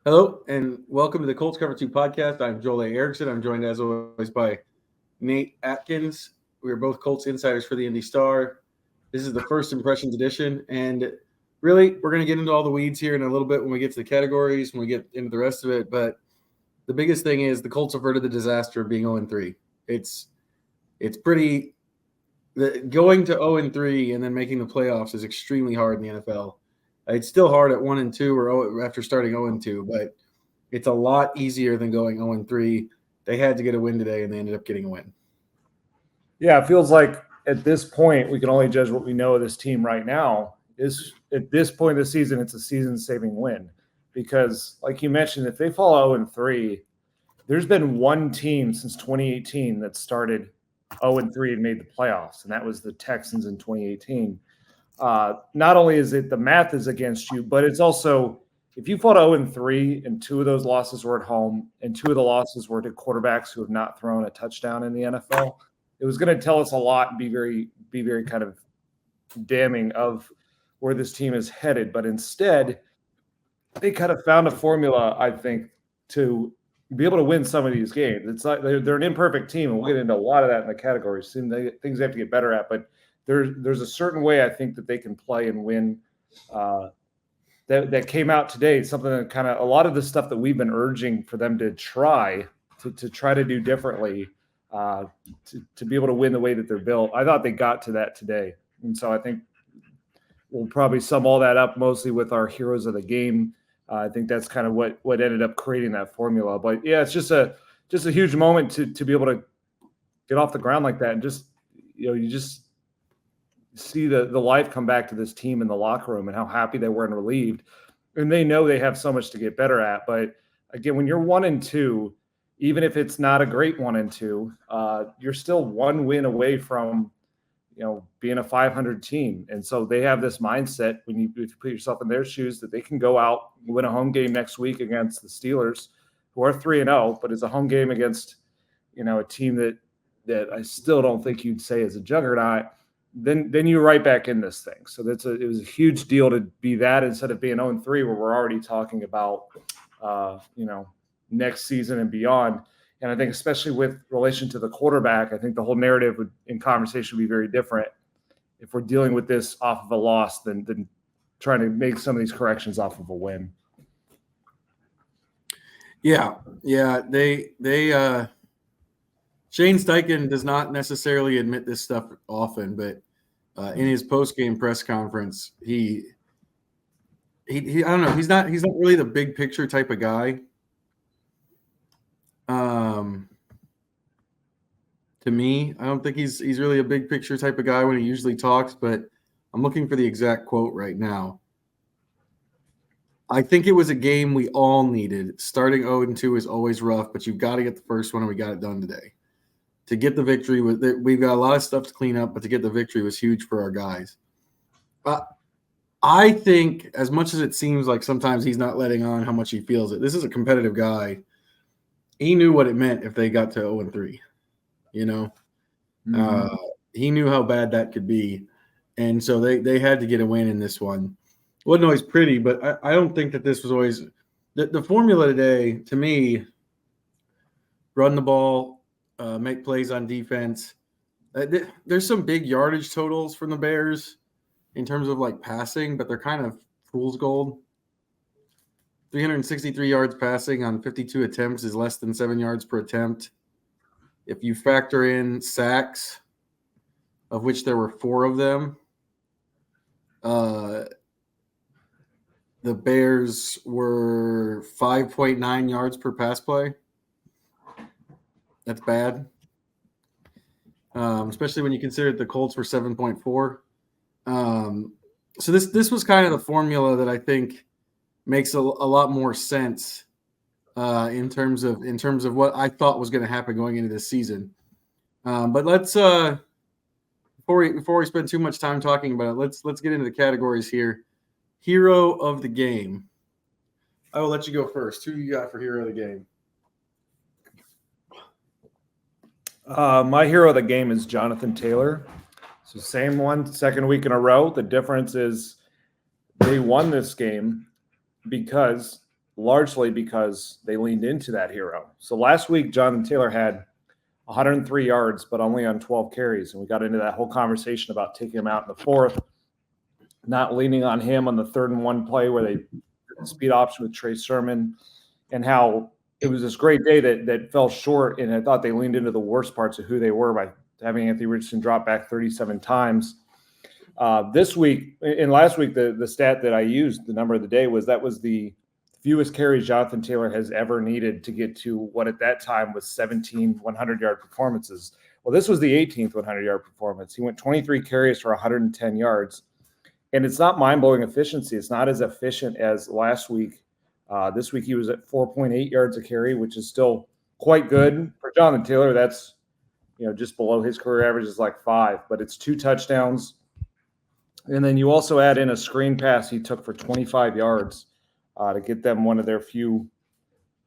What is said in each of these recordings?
Hello, and welcome to the Colts Cover-2 podcast. I'm Joel A. Erickson. I'm joined, as always, by Nate Atkins. We are both Colts insiders for the IndyStar. This is the first impressions edition, and really, we're going to get into all the weeds here in a little bit when we get to the categories, when we get into the rest of it. But the biggest thing is the Colts averted the disaster of being 0-3. It's pretty – going to 0-3 and then making the playoffs is extremely hard in the NFL. It's still hard at 1-2 or after starting 0-2, but it's a lot easier than going 0-3. They had to get a win today, and they ended up getting a win. Yeah, it feels like at this point we can only judge what we know of this team right now. Is at this point of the season, it's a season-saving win because, like you mentioned, if they fall 0-3, there's been one team since 2018 that started 0-3 and made the playoffs, and that was the Texans in 2018. Not only is it the math is against you, but it's also if you fought 0-3 and two of those losses were at home and two of the losses were to quarterbacks who have not thrown a touchdown in the NFL, it was going to tell us a lot and be very kind of damning of where this team is headed. But instead, they kind of found a formula, I think, to be able to win some of these games. It's like they're an imperfect team, and we'll get into a lot of that in the categories. Things they have to get better at, but there's a certain way I think that they can play and win that came out today. Something that kind of a lot of the stuff that we've been urging for them to try to do differently to be able to win the way that they're built. I thought they got to that today. And so I think we'll probably sum all that up mostly with our heroes of the game. I think that's kind of what ended up creating that formula. But yeah, it's just a huge moment to be able to get off the ground like that and you just see the life come back to this team in the locker room and how happy they were and relieved. And they know they have so much to get better at. But again, when you're 1-2, even if it's not a great 1-2, you're still one win away from, being a 500 team. And so they have this mindset if you put yourself in their shoes that they can go out and win a home game next week against the Steelers, who are 3-0, but it's a home game against, a team that I still don't think you'd say is a juggernaut. Then you're right back in this thing. So it was a huge deal to be that instead of being 0-3, where we're already talking about, next season and beyond. And I think especially with relation to the quarterback, I think the whole narrative in conversation would be very different if we're dealing with this off of a loss than trying to make some of these corrections off of a win. Yeah. They Shane Steichen does not necessarily admit this stuff often, but in his post-game press conference, he I don't know, he's not really the big picture type of guy. To me, I don't think he's really a big picture type of guy when he usually talks, but I'm looking for the exact quote right now. I think it was a game we all needed. Starting 0-2 is always rough, but you've got to get the first one, and we got it done today. To get the victory, we've got a lot of stuff to clean up, but to get the victory was huge for our guys. I think, as much as it seems like sometimes he's not letting on how much he feels it, this is a competitive guy. He knew what it meant if they got to 0-3. Mm-hmm. He knew how bad that could be, and so they had to get a win in this one. It wasn't always pretty, but I don't think that this was always the formula today. To me, run the ball. Make plays on defense. There's some big yardage totals from the Bears in terms of like passing, but they're kind of fool's gold. 363 yards passing on 52 attempts is less than 7 yards per attempt. If you factor in sacks, of which there were 4 of them, the Bears were 5.9 yards per pass play. That's bad, especially when you consider the Colts were 7.4. So this was kind of the formula that I think makes a lot more sense in terms of what I thought was going to happen going into this season. But let's before we spend too much time talking about it, let's get into the categories here. Hero of the game. I will let you go first. Who you got for hero of the game? My hero of the game is Jonathan Taylor. So same one, second week in a row. The difference is they won this game because largely because they leaned into that hero. So last week, Jonathan Taylor had 103 yards, but only on 12 carries. And we got into that whole conversation about taking him out in the fourth, not leaning on him on the 3rd and 1 play where they did the speed option with Trey Sermon, and how it was this great day that fell short. And I thought they leaned into the worst parts of who they were by having Anthony Richardson drop back 37 times. This week and last week, the stat that I used, the number of the day, was the fewest carries Jonathan Taylor has ever needed to get to what at that time was 17 100-yard performances. Well, this was the 18th 100-yard performance. He went 23 carries for 110 yards. And it's not mind-blowing efficiency. It's not as efficient as last week. This week he was at 4.8 yards a carry, which is still quite good. For Jonathan Taylor, that's just below his career average is like 5, but it's 2 touchdowns. And then you also add in a screen pass he took for 25 yards to get them one of their few,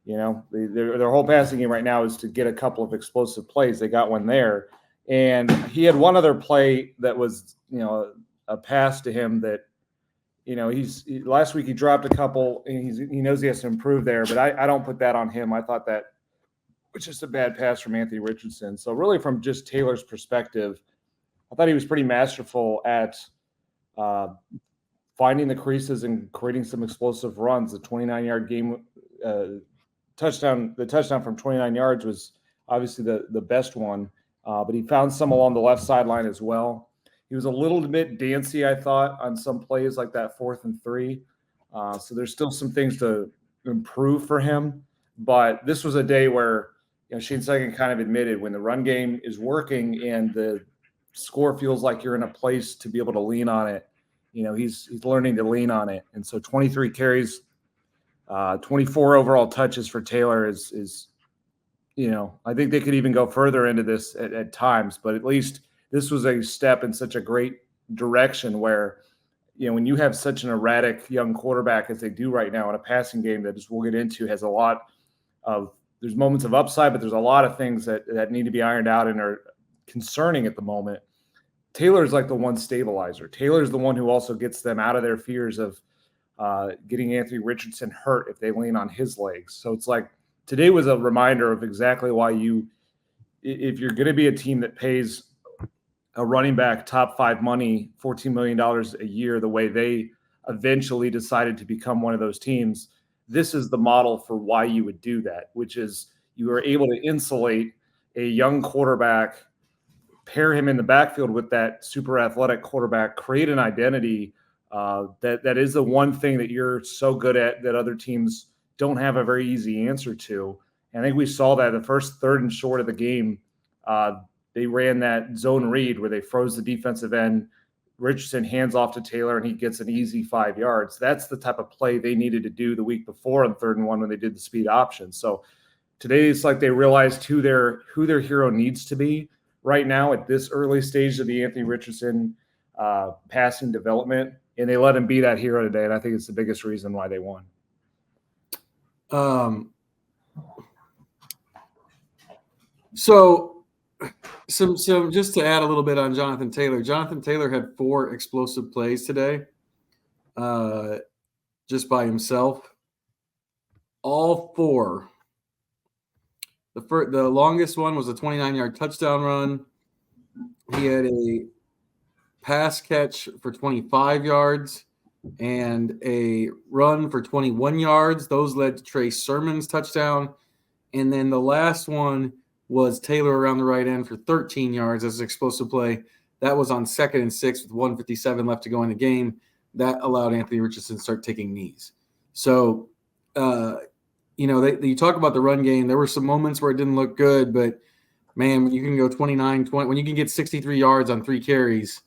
their whole passing game right now is to get a couple of explosive plays. They got one there. And he had one other play that was, a pass to him that, last week he dropped a couple and he knows he has to improve there, but I don't put that on him. I thought that was just a bad pass from Anthony Richardson. So really from just Taylor's perspective, I thought he was pretty masterful at finding the creases and creating some explosive runs. The 29-yard game touchdown, the touchdown from 29 yards was obviously the best one, but he found some along the left sideline as well. He was a little bit dancy, I thought, on some plays like that 4th and 3. So there's still some things to improve for him. But this was a day where Shane Steichen kind of admitted when the run game is working and the score feels like you're in a place to be able to lean on it, he's learning to lean on it. And so 23 carries, 24 overall touches for Taylor is I think they could even go further into this at times, but at least this was a step in such a great direction where, when you have such an erratic young quarterback as they do right now in a passing game that, as we'll get into, has a lot of – there's moments of upside, but there's a lot of things that need to be ironed out and are concerning at the moment. Taylor's like the one stabilizer. Taylor's the one who also gets them out of their fears of getting Anthony Richardson hurt if they lean on his legs. So it's like today was a reminder of exactly why if you're going to be a team that pays – a running back top 5 money, $14 million a year, the way they eventually decided to become one of those teams, this is the model for why you would do that, which is you are able to insulate a young quarterback, pair him in the backfield with that super athletic quarterback, create an identity that is the one thing that you're so good at that other teams don't have a very easy answer to. And I think we saw that the first 3rd and short of the game, they ran that zone read where they froze the defensive end. Richardson hands off to Taylor, and he gets an easy 5 yards. That's the type of play they needed to do the week before on 3rd and 1 when they did the speed option. So today it's like they realized who their hero needs to be right now at this early stage of the Anthony Richardson passing development, and they let him be that hero today, and I think it's the biggest reason why they won. So just to add a little bit on Jonathan Taylor. Jonathan Taylor had 4 explosive plays today, just by himself. All 4. The longest one was a 29-yard touchdown run. He had a pass catch for 25 yards and a run for 21 yards. Those led to Trey Sermon's touchdown. And then the last one was Taylor around the right end for 13 yards as an explosive play. That was on 2nd and 6 with 1:57 left to go in the game. That allowed Anthony Richardson to start taking knees. So, you talk about the run game. There were some moments where it didn't look good, but, man, when you can go 29-20, when you can get 63 yards on 3 carries,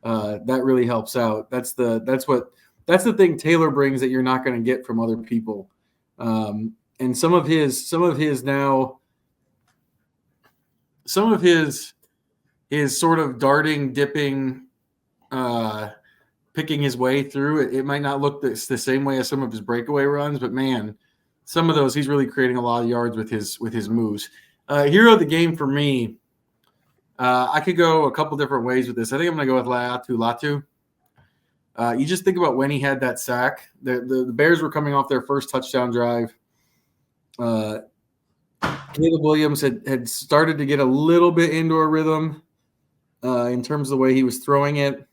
that really helps out. That's the thing Taylor brings that you're not going to get from other people. And some of his sort of darting, dipping, picking his way through it might not look the same way as some of his breakaway runs, but man, some of those he's really creating a lot of yards with his moves. Hero of the game for me, I could go a couple different ways with this. I think I'm going to go with Latu. You just think about when he had that sack. The Bears were coming off their first touchdown drive. Caleb Williams had started to get a little bit into a rhythm in terms of the way he was throwing it.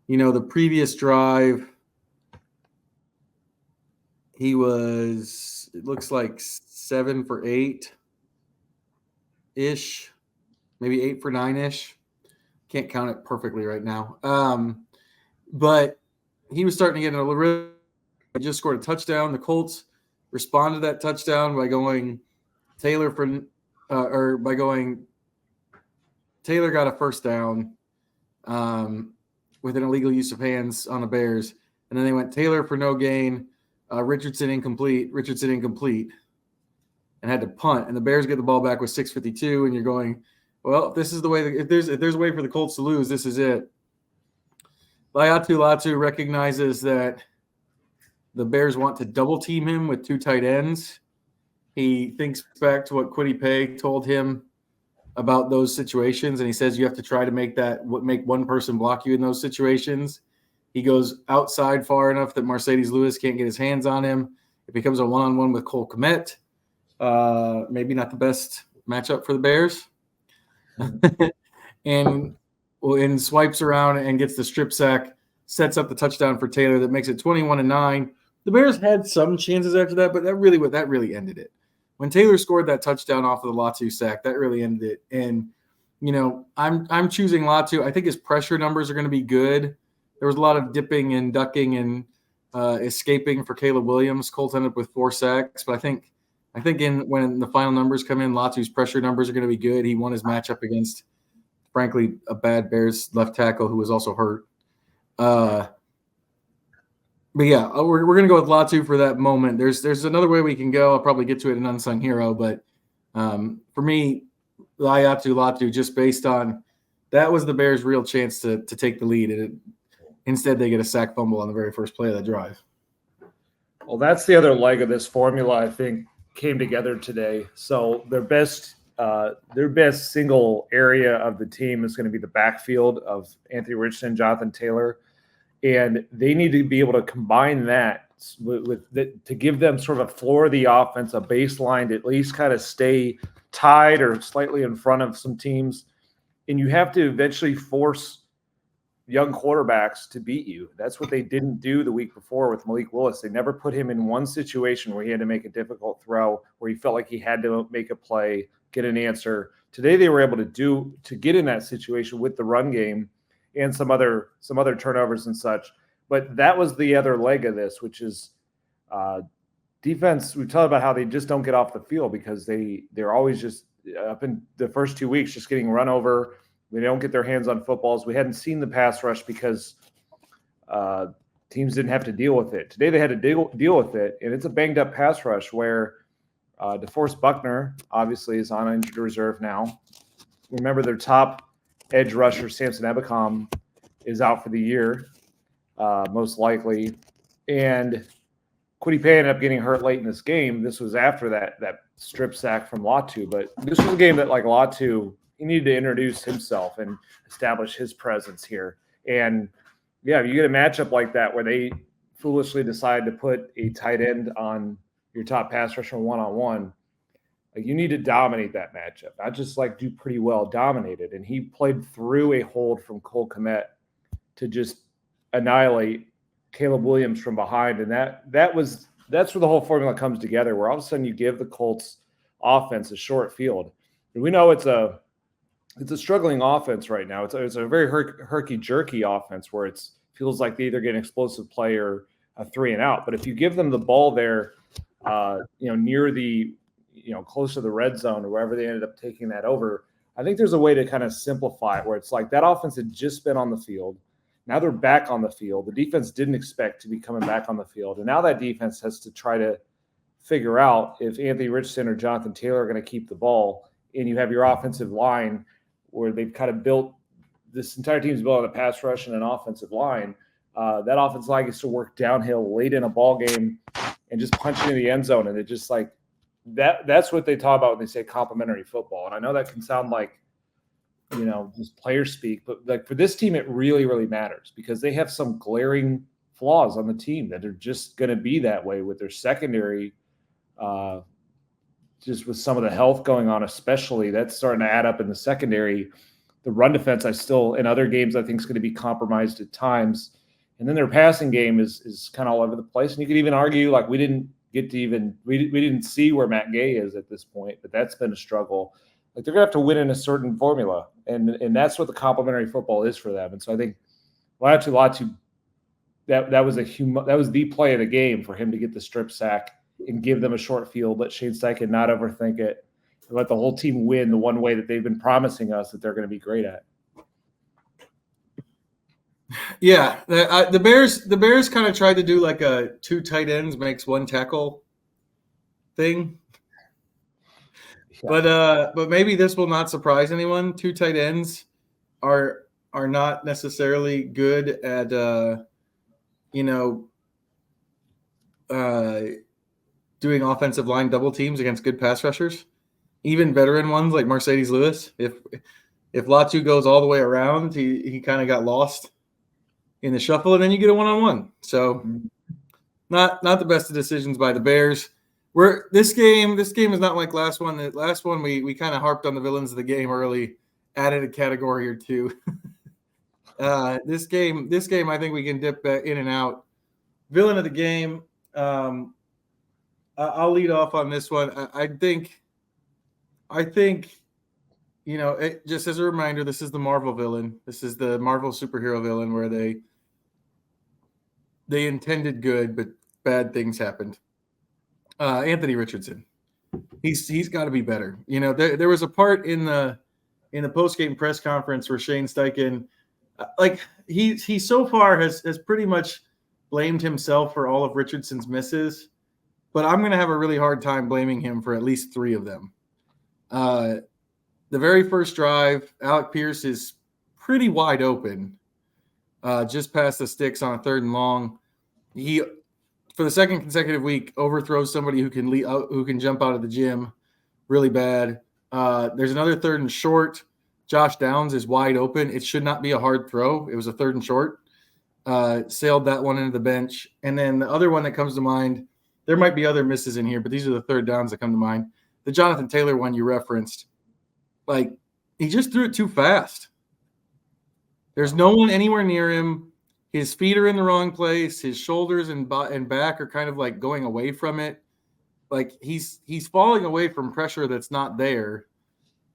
The previous drive, he was, it looks like 7 for 8-ish, maybe 8 for 9-ish. Can't count it perfectly right now. But he was starting to get in a little rhythm. He just scored a touchdown. The Colts responded to that touchdown by going Taylor got a first down with an illegal use of hands on the Bears. And then they went Taylor for no gain, Richardson incomplete, and had to punt. And the Bears get the ball back with 6:52, and you're going, well, this is the way. If there's a way for the Colts to lose, this is it. Latu recognizes that the Bears want to double team him with 2 tight ends. He thinks back to what Kwity Paye told him about those situations, and he says you have to try to make one person block you in those situations. He goes outside far enough that Mercedes Lewis can't get his hands on him. It becomes a one-on-one with Cole Kmet. Maybe not the best matchup for the Bears. and swipes around and gets the strip sack, sets up the touchdown for Taylor that makes it 21-9. The Bears had some chances after that, but that really ended it. When Taylor scored that touchdown off of the Latu sack, that really ended it. And I'm choosing Latu. I think his pressure numbers are going to be good. There was a lot of dipping and ducking and escaping for Caleb Williams. Colts ended up with 4 sacks, but I think when the final numbers come in, Latu's pressure numbers are going to be good. He won his matchup against, frankly, a bad Bears left tackle who was also hurt. But yeah, we're going to go with Latu for that moment. There's another way we can go. I'll probably get to it in Unsung Hero, but for me, Latu, just based on that was the Bears' real chance to take the lead. And instead, they get a sack fumble on the very first play of that drive. Well, that's the other leg of this formula, I think, came together today. So their best single area of the team is going to be the backfield of Anthony Richardson, Jonathan Taylor. And they need to be able to combine that to give them sort of a floor of the offense, a baseline to at least kind of stay tied or slightly in front of some teams. And you have to eventually force young quarterbacks to beat you. That's what they didn't do the week before with Malik Willis. They never put him in one situation where he had to make a difficult throw, where he felt like he had to make a play, get an answer. Today they were able to get in that situation with the run game and some other turnovers and such. But that was the other leg of this, which is defense. We talked about how they just don't get off the field because they're always just up in the first 2 weeks just getting run over. They don't get their hands on footballs. We hadn't seen the pass rush because teams didn't have to deal with it. Today they had to deal with it, and it's a banged-up pass rush where DeForest Buckner obviously is on injured reserve now. Remember, their top edge rusher, Samson Ebukam, is out for the year, most likely. And Kwity Paye ended up getting hurt late in this game. This was after that strip sack from Latu. But this was a game that, like Latu, he needed to introduce himself and establish his presence here. And, yeah, you get a matchup like that where they foolishly decide to put a tight end on your top pass rusher one-on-one, you need to dominate that matchup, not just do pretty well, dominate it. And he played through a hold from Cole Kmet to just annihilate Caleb Williams from behind. And that's where the whole formula comes together, where all of a sudden you give the Colts offense a short field. And we know it's a struggling offense right now. It's a very herky-jerky offense where it feels like they either get an explosive play or a 3-and-out. But if you give them the ball there, near the, close to the red zone or wherever they ended up taking that over, I think there's a way to kind of simplify it where it's like that offense had just been on the field. Now they're back on the field. The defense didn't expect to be coming back on the field. And now that defense has to try to figure out if Anthony Richardson or Jonathan Taylor are going to keep the ball. And you have your offensive line where they've kind of built – this entire team's built on a pass rush and an offensive line. That offensive line gets to work downhill late in a ball game and just punch into the end zone. And it just that's what they talk about when they say complimentary football. And I know that can sound like just player speak, but like for this team, it really, really matters because they have some glaring flaws on the team that are just going to be that way with their secondary. Just with some of the health going on, especially that's starting to add up in the secondary. The run defense, in other games, I think is going to be compromised at times. And then their passing game is kind of all over the place. And you could even argue like we didn't see where Matt Gay is at this point, but that's been a struggle. Like they're gonna have to win in a certain formula, and that's what the complementary football is for them. And so I think Latu, that was the play of the game for him to get the strip sack and give them a short field, let Shane Steichen not overthink it, and let the whole team win the one way that they've been promising us that they're going to be great at. Yeah, the Bears kind of tried to do like a 2 tight ends makes 1 tackle thing. Yeah. But maybe this will not surprise anyone. 2 tight ends are not necessarily good at doing offensive line double teams against good pass rushers. Even veteran ones like Mercedes Lewis. If Latu goes all the way around, he kind of got lost in the shuffle, and then you get a 1-on-1. So not the best of decisions by the Bears. This game is not like last one. The last one we kind of harped on the villains of the game early, added a category or two. This game I think we can dip in and out. Villain of the game. I'll lead off on this one. I think, just as a reminder, this is the Marvel villain. This is the Marvel superhero villain where they intended good, but bad things happened. Anthony Richardson. He's got to be better. There was a part in the post-game press conference where Shane Steichen, he so far has pretty much blamed himself for all of Richardson's misses. But I'm going to have a really hard time blaming him for at least 3 of them. The very first drive, Alec Pierce is pretty wide open, just past the sticks on a 3rd and long. He, for the second consecutive week, overthrows somebody who can jump out of the gym really bad. There's another 3rd and short. Josh Downs is wide open. It should not be a hard throw. It was a 3rd and short. Sailed that one into the bench. And then the other one that comes to mind, there might be other misses in here, but these are the 3rd downs that come to mind. The Jonathan Taylor one you referenced, he just threw it too fast. There's no one anywhere near him. His feet are in the wrong place. His shoulders and back are kind of like going away from it. Like he's falling away from pressure that's not there.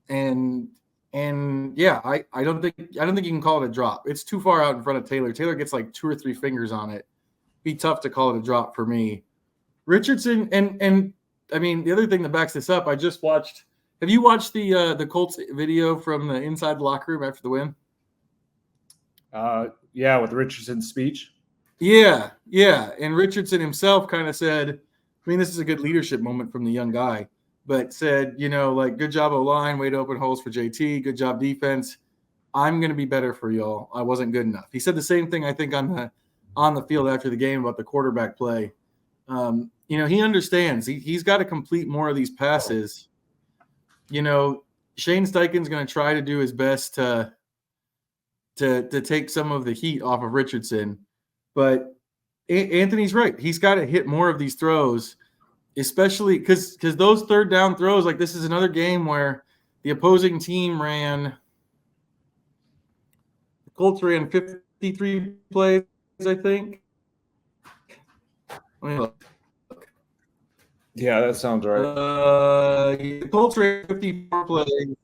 And yeah, I don't think you can call it a drop. It's too far out in front of Taylor. Taylor gets like 2 or 3 fingers on it. Be tough to call it a drop for me. Richardson and I mean the other thing that backs this up, I just watched. Have you watched the Colts video from the inside the locker room after the win? Yeah, with Richardson's speech. Yeah, and Richardson himself kind of said, I mean, this is a good leadership moment from the young guy, but said, good job O-line, way to open holes for JT, good job defense. I'm going to be better for y'all. I wasn't good enough. He said the same thing I think on the field after the game about the quarterback play. He understands. He's got to complete more of these passes. Shane Steichen's going to try to do his best to take some of the heat off of Richardson. But Anthony's right. He's got to hit more of these throws, especially because those 3rd down throws, like this is another game where the opposing team the Colts ran 53 plays, I think. Let me look. Yeah, that sounds right. The Colts ran 54 plays.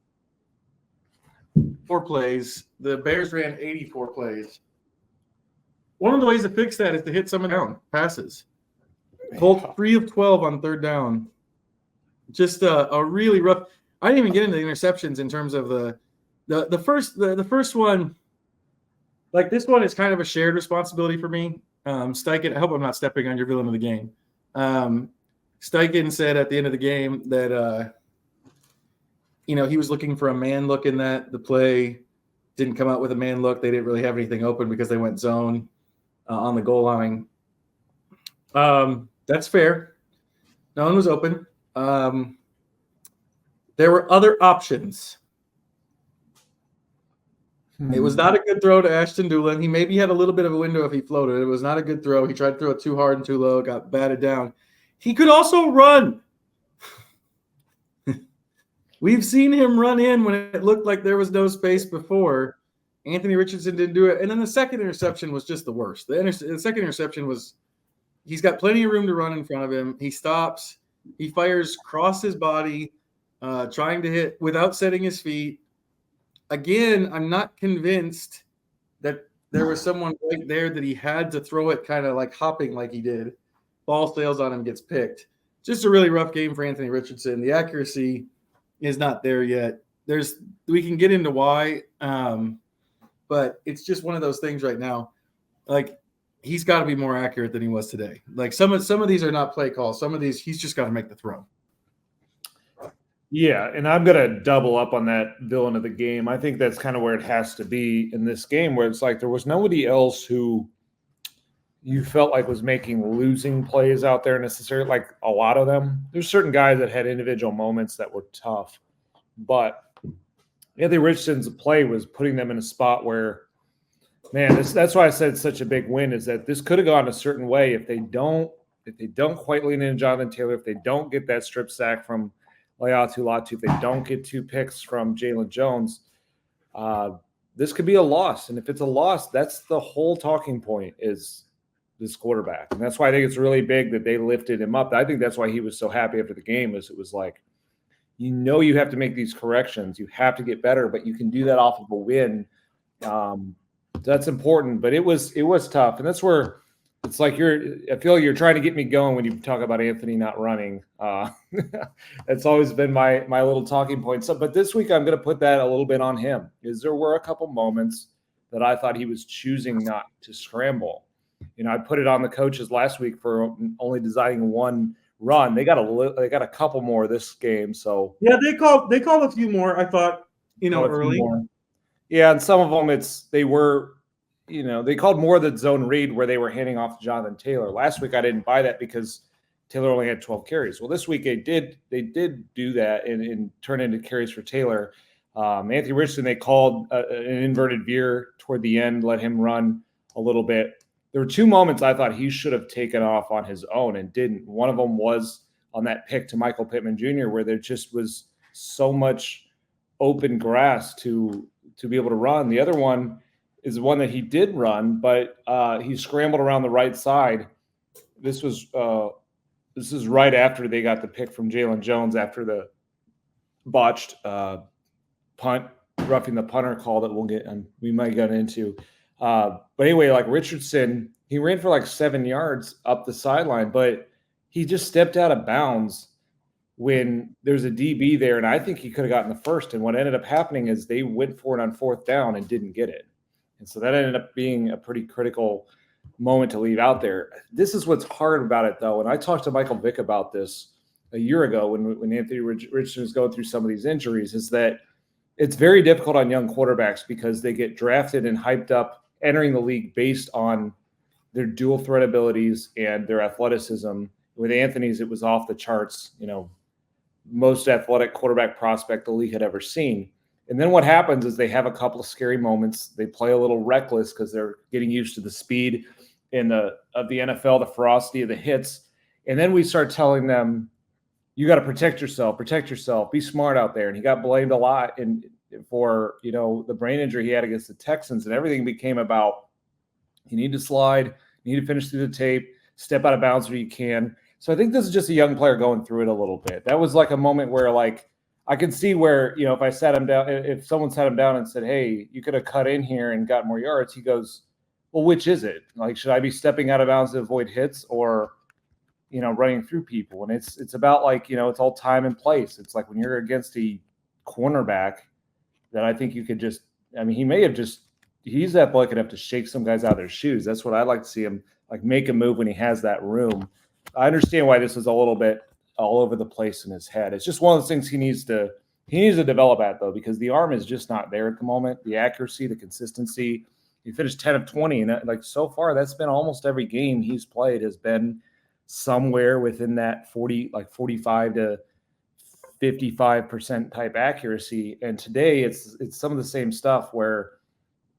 4 plays. The Bears ran 84 plays. One of the ways to fix that is to hit some down passes. Colts 3 of 12 on 3rd down. Just a really rough. I didn't even get into the interceptions in terms of the first one. Like this one is kind of a shared responsibility for me. Steichen, I hope I'm not stepping on your villain of the game. Steichen said at the end of the game that he was looking for a man look in that. The play didn't come out with a man look. They didn't really have anything open because they went zone on the goal line. That's fair. No one was open. There were other options. It was not a good throw to Ashton Dulin. He maybe had a little bit of a window if he floated. It was not a good throw. He tried to throw it too hard and too low, got batted down. He could also run. We've seen him run in when it looked like there was no space before. Anthony Richardson didn't do it. And then the second interception was just the worst. The second interception was he's got plenty of room to run in front of him. He stops. He fires across his body, trying to hit without setting his feet. Again, I'm not convinced that there was someone right there that he had to throw it kind of like hopping like he did. Ball sails on him, gets picked. Just a really rough game for Anthony Richardson. The accuracy is not there yet. We can get into why, but it's just one of those things right now. Like, he's got to be more accurate than he was today. Like some of these are not play calls. Some of these he's just got to make the throw. Yeah, and I'm going to double up on that villain of the game. I think that's kind of where it has to be in this game, where it's like there was nobody else who you felt like was making losing plays out there necessarily, like a lot of them. There's certain guys that had individual moments that were tough, but Anthony Richardson's play was putting them in a spot where, man, that's why I said it's such a big win, is that this could have gone a certain way if they don't quite lean in Jonathan Taylor, if they don't get that strip sack from Laiatu Latu, if they don't get 2 picks from Jalen Jones, this could be a loss. And if it's a loss, that's the whole talking point, is this quarterback. And that's why I think it's really big that they lifted him up. I think that's why he was so happy after the game, is it was like, you have to make these corrections. You have to get better, but you can do that off of a win. That's important, but it was tough. And that's where it's like I feel like you're trying to get me going when you talk about Anthony not running. That's always been my little talking point. So, but this week I'm going to put that a little bit on him. There were a couple moments that I thought he was choosing not to scramble. I put it on the coaches last week for only designing one run. They got a couple more this game. So yeah, they called a few more. I thought early. Yeah, and some of them they called more the zone read where they were handing off to Jonathan Taylor. Last week I didn't buy that because Taylor only had 12 carries. Well, this week they did do that and turn into carries for Taylor. Anthony Richardson, they called an inverted veer toward the end, let him run a little bit. There were 2 moments I thought he should have taken off on his own and didn't. One of them was on that pick to Michael Pittman Jr., where there just was so much open grass to be able to run. The other one is one that he did run, but he scrambled around the right side. This is right after they got the pick from Jalen Jones after the botched punt, roughing the punter call that we might get into. But anyway, like Richardson, he ran for like 7 yards up the sideline, but he just stepped out of bounds when there's a DB there, and I think he could have gotten the first. And what ended up happening is they went for it on 4th down and didn't get it. And so that ended up being a pretty critical moment to leave out there. This is what's hard about it, though. And I talked to Michael Vick about this a year ago when Anthony Richardson was going through some of these injuries, is that it's very difficult on young quarterbacks because they get drafted and hyped up entering the league based on their dual threat abilities and their athleticism. With Anthony's, it was off the charts, most athletic quarterback prospect the league had ever seen. And then what happens is they have a couple of scary moments. They play a little reckless because they're getting used to the speed of the NFL, the ferocity of the hits. And then we start telling them, you got to protect yourself, be smart out there. And he got blamed a lot for the brain injury he had against the Texans, and everything became about, you need to slide, you need to finish through the tape, step out of bounds where you can. So I think this is just a young player going through it a little bit. That was like a moment where, like, I could see where, if I sat him down, if someone sat him down and said, hey, you could have cut in here and got more yards, he goes, well, which is it? Like, should I be stepping out of bounds to avoid hits or, running through people? And it's about, like, it's all time and place. It's like when you're against a cornerback that I think you could just, he's athletic enough to shake some guys out of their shoes. That's what I'd like to see him, like, make a move when he has that room. I understand why this is a little bit all over the place in his head. It's just one of those things he needs to develop at, though, because the arm is just not there at the moment. The accuracy, the consistency. He finished 10 of 20, and like so far, that's been almost every game he's played has been somewhere within that 45 to 55% type accuracy. And today it's some of the same stuff where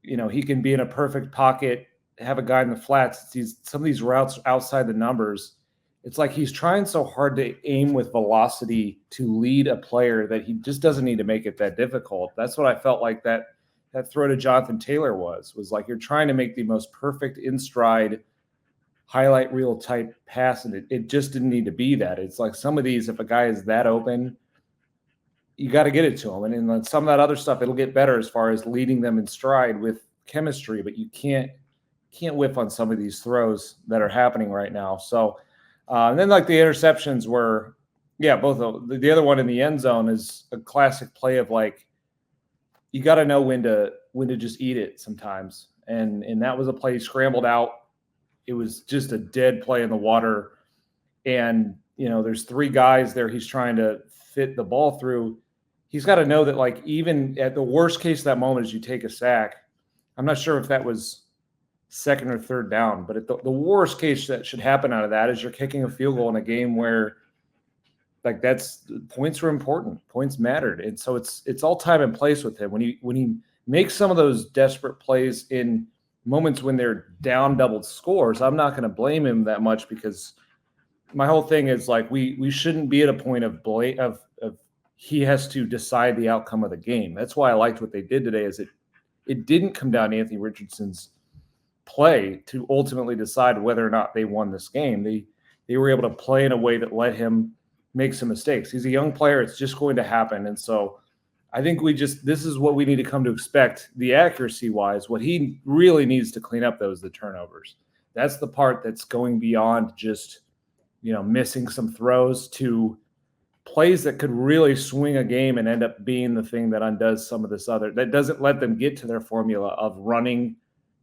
he can be in a perfect pocket, have a guy in the flats. Some of these routes outside the numbers. It's like he's trying so hard to aim with velocity to lead a player that he just doesn't need to make it that difficult. That's what I felt like that throw to Jonathan Taylor was like you're trying to make the most perfect in stride highlight reel type pass, and it just didn't need to be that. It's like some of these, if a guy is that open, you got to get it to him. And then some of that other stuff, it'll get better as far as leading them in stride with chemistry, but you can't whiff on some of these throws that are happening right now. So, and then like the interceptions were, both of the other one in the end zone is a classic play of like, you got to know when to just eat it sometimes. And that was a play he scrambled out. It was just a dead play in the water. And, there's three guys there he's trying to fit the ball through. He's got to know that, like, even at the worst case of that moment is you take a sack. I'm not sure if that was second or third down, but at the worst case that should happen out of that is you're kicking a field goal in a game where, like, points were important. Points mattered. And so it's all time and place with him. When he makes some of those desperate plays in moments when they're down doubled scores, I'm not going to blame him that much, because my whole thing is like we shouldn't be at a point of he has to decide the outcome of the game. That's why I liked what they did today, is it didn't come down to Anthony Richardson's play to ultimately decide whether or not they won this game. They were able to play in a way that let him make some mistakes. He's a young player. It's just going to happen. And so I think this is what we need to come to expect, the accuracy wise. What he really needs to clean up, though, is the turnovers. That's the part that's going beyond just, missing some throws to plays that could really swing a game and end up being the thing that undoes some of this other, that doesn't let them get to their formula of running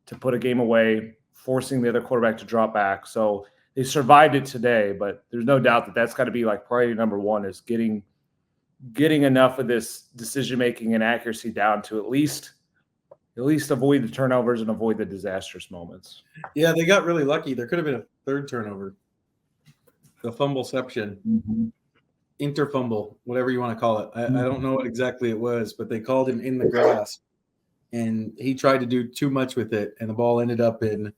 to put a game away, forcing the other quarterback to drop back. So they survived it today, but there's no doubt that that's got to be like priority number one, is getting enough of this decision-making and accuracy down to at least avoid the turnovers and avoid the disastrous moments. Yeah, they got really lucky. There could have been a third turnover. The fumbleception, interfumble, whatever you want to call it. I don't know what exactly it was, but they called him in the grass, and he tried to do too much with it, and the ball ended up in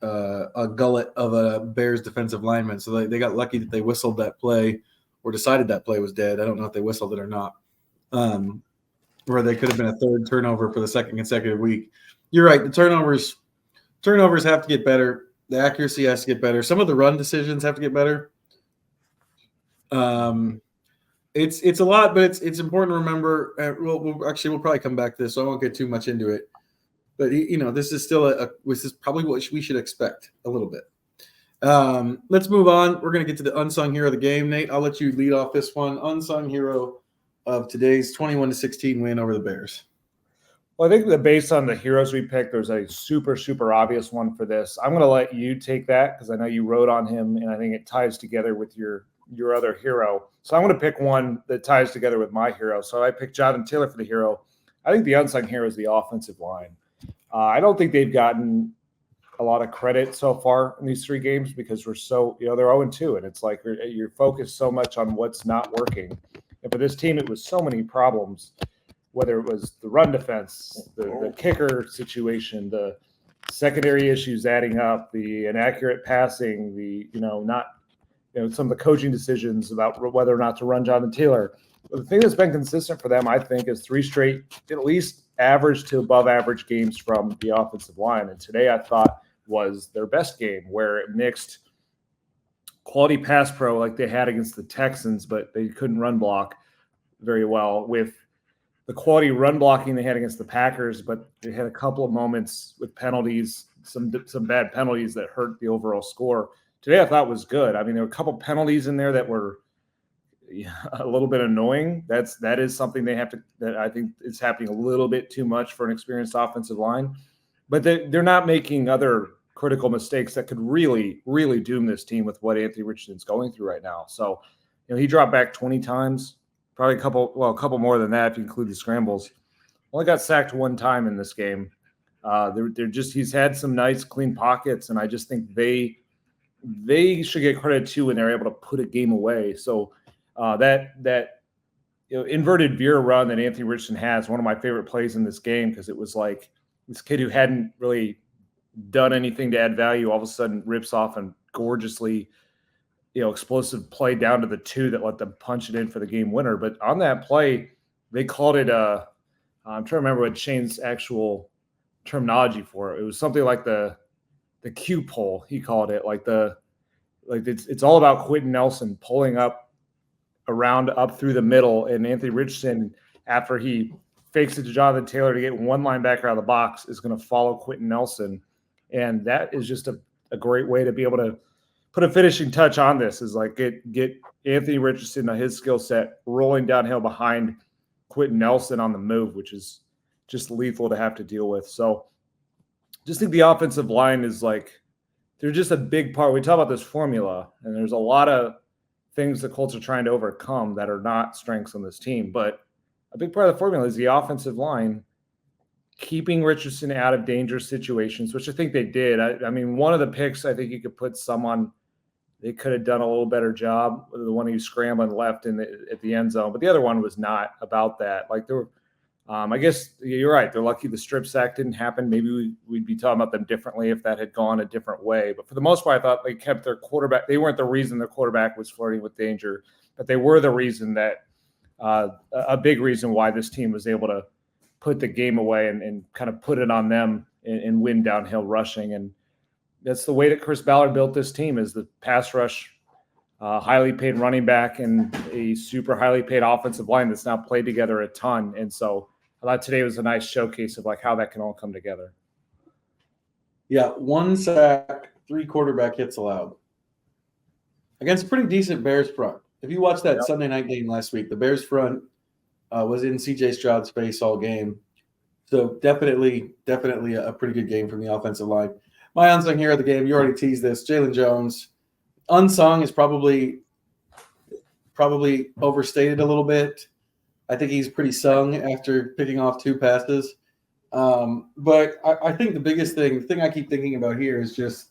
a gullet of a Bears defensive lineman. So they got lucky that they whistled that play, or decided that play was dead. I don't know if they whistled it or not. Where they could have been a third turnover for the second consecutive week. You're right. The turnovers have to get better. The accuracy has to get better. Some of the run decisions have to get better. It's a lot, but it's important to remember. We'll probably come back to this, so I won't get too much into it. But this is still this is probably what we should expect a little bit. Let's move on. We're going to get to the unsung hero of the game. Nate, I'll let you lead off this one. Unsung hero of today's 21-16 win over the Bears. Well, I think that based on the heroes we picked, there's a super, super obvious one for this. I'm going to let you take that because I know you wrote on him, and I think it ties together with your other hero. So I'm going to pick one that ties together with my hero. So I picked Jonathan Taylor for the hero. I think the unsung hero is the offensive line. I don't think they've gotten a lot of credit so far in these three games because we're so, they're 0-2, and it's like you're focused so much on what's not working. And for this team, it was so many problems, whether it was the run defense, the kicker situation, the secondary issues adding up, the inaccurate passing, some of the coaching decisions about whether or not to run Jonathan Taylor. But the thing that's been consistent for them, I think, is 3 straight, at least average to above average games from the offensive line. And today I thought was their best game, where it mixed quality pass pro like they had against the Texans, but they couldn't run block very well, with the quality run blocking they had against the Packers, but they had a couple of moments with penalties, some bad penalties that hurt the overall score. Today I thought was good. I mean, there were a couple penalties in there that were a little bit annoying. That is something that I think is happening a little bit too much for an experienced offensive line. But they're not making other critical mistakes that could really, really doom this team with what Anthony Richardson's going through right now. So, he dropped back 20 times, probably a couple more than that if you include the scrambles. Only got sacked one time in this game. He's had some nice clean pockets, and I just think they should get credit too when they're able to put a game away. So that inverted veer run that Anthony Richardson has, one of my favorite plays in this game, because it was like this kid who hadn't really done anything to add value all of a sudden rips off and gorgeously, explosive play down to the 2 that let them punch it in for the game winner. But on that play, they called it I'm trying to remember what Shane's actual terminology for it. It was something like the Q pull, he called it, it's all about Quentin Nelson pulling up through the middle, and Anthony Richardson, after he fakes it to Jonathan Taylor to get one linebacker out of the box, is going to follow Quentin Nelson. And that is just a great way to be able to put a finishing touch on this, is like get Anthony Richardson on his skill set rolling downhill behind Quentin Nelson on the move, which is just lethal to have to deal with. So just think the offensive line is they're just a big part. We talk about this formula, and there's a lot of things the Colts are trying to overcome that are not strengths on this team. But a big part of the formula is the offensive line keeping Richardson out of dangerous situations, which I think they did. I mean, one of the picks, I think you could put someone, they could have done a little better job. The one he was scrambling left at the end zone, but the other one was not about that. I guess you're right. They're lucky the strip sack didn't happen. Maybe we'd be talking about them differently if that had gone a different way. But for the most part, I thought they kept their quarterback. They weren't the reason their quarterback was flirting with danger, but they were the reason that a big reason why this team was able to put the game away and kind of put it on them and win downhill rushing. And that's the way that Chris Ballard built this team, is the pass rush, highly paid running back, and a super highly paid offensive line that's now played together a ton. And so I thought today was a nice showcase of how that can all come together. Yeah, 1 sack, 3 quarterback hits allowed against a pretty decent Bears front. If you watched that Sunday night game last week, the Bears front was in C.J. Stroud's face all game. So definitely a pretty good game from the offensive line. My unsung hero of the game, you already teased this, Jalen Jones. Unsung is probably overstated a little bit. I think he's pretty sung after picking off 2 passes. But I think the thing I keep thinking about here is just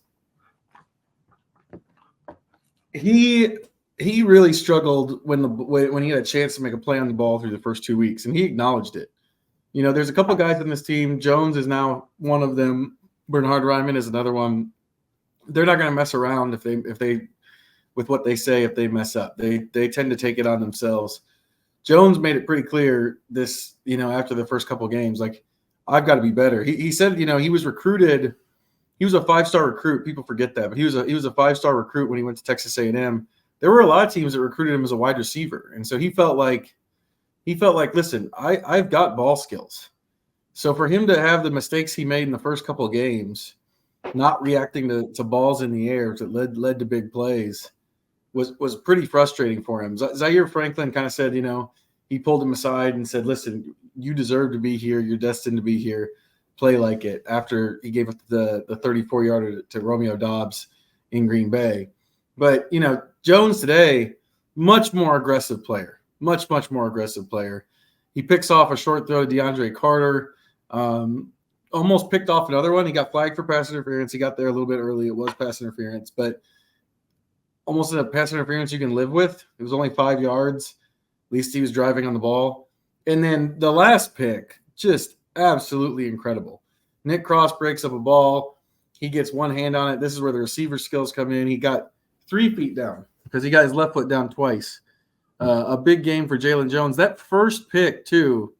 he really struggled when he had a chance to make a play on the ball through the first 2 weeks, and he acknowledged it. There's a couple guys on this team. Jones is now one of them. Bernhard Raimann is another one. They're not going to mess around if they with what they say if they mess up. They tend to take it on themselves. Jones made it pretty clear this, after the first couple of games, I've got to be better. He said, he was recruited. He was a 5-star recruit. People forget that, but he was a 5-star recruit when he went to Texas A&M. There were a lot of teams that recruited him as a wide receiver, and so he felt like, listen, I've got ball skills. So for him to have the mistakes he made in the first couple of games, not reacting to balls in the air that led to big plays, was pretty frustrating for him. Zaire Franklin kind of said, he pulled him aside and said, listen, you deserve to be here. You're destined to be here. Play like it, after he gave up the 34-yarder to Romeo Doubs in Green Bay. But, Jones today, much more aggressive player, much more aggressive player. He picks off a short throw to DeAndre Carter, almost picked off another one. He got flagged for pass interference. He got there a little bit early. It was pass interference, but almost a pass interference you can live with. It was only 5 yards. At least he was driving on the ball. And then the last pick, just absolutely incredible. Nick Cross breaks up a ball. He gets one hand on it. This is where the receiver skills come in. He got 3 feet down because he got his left foot down twice. A big game for Jalen Jones. That first pick, too,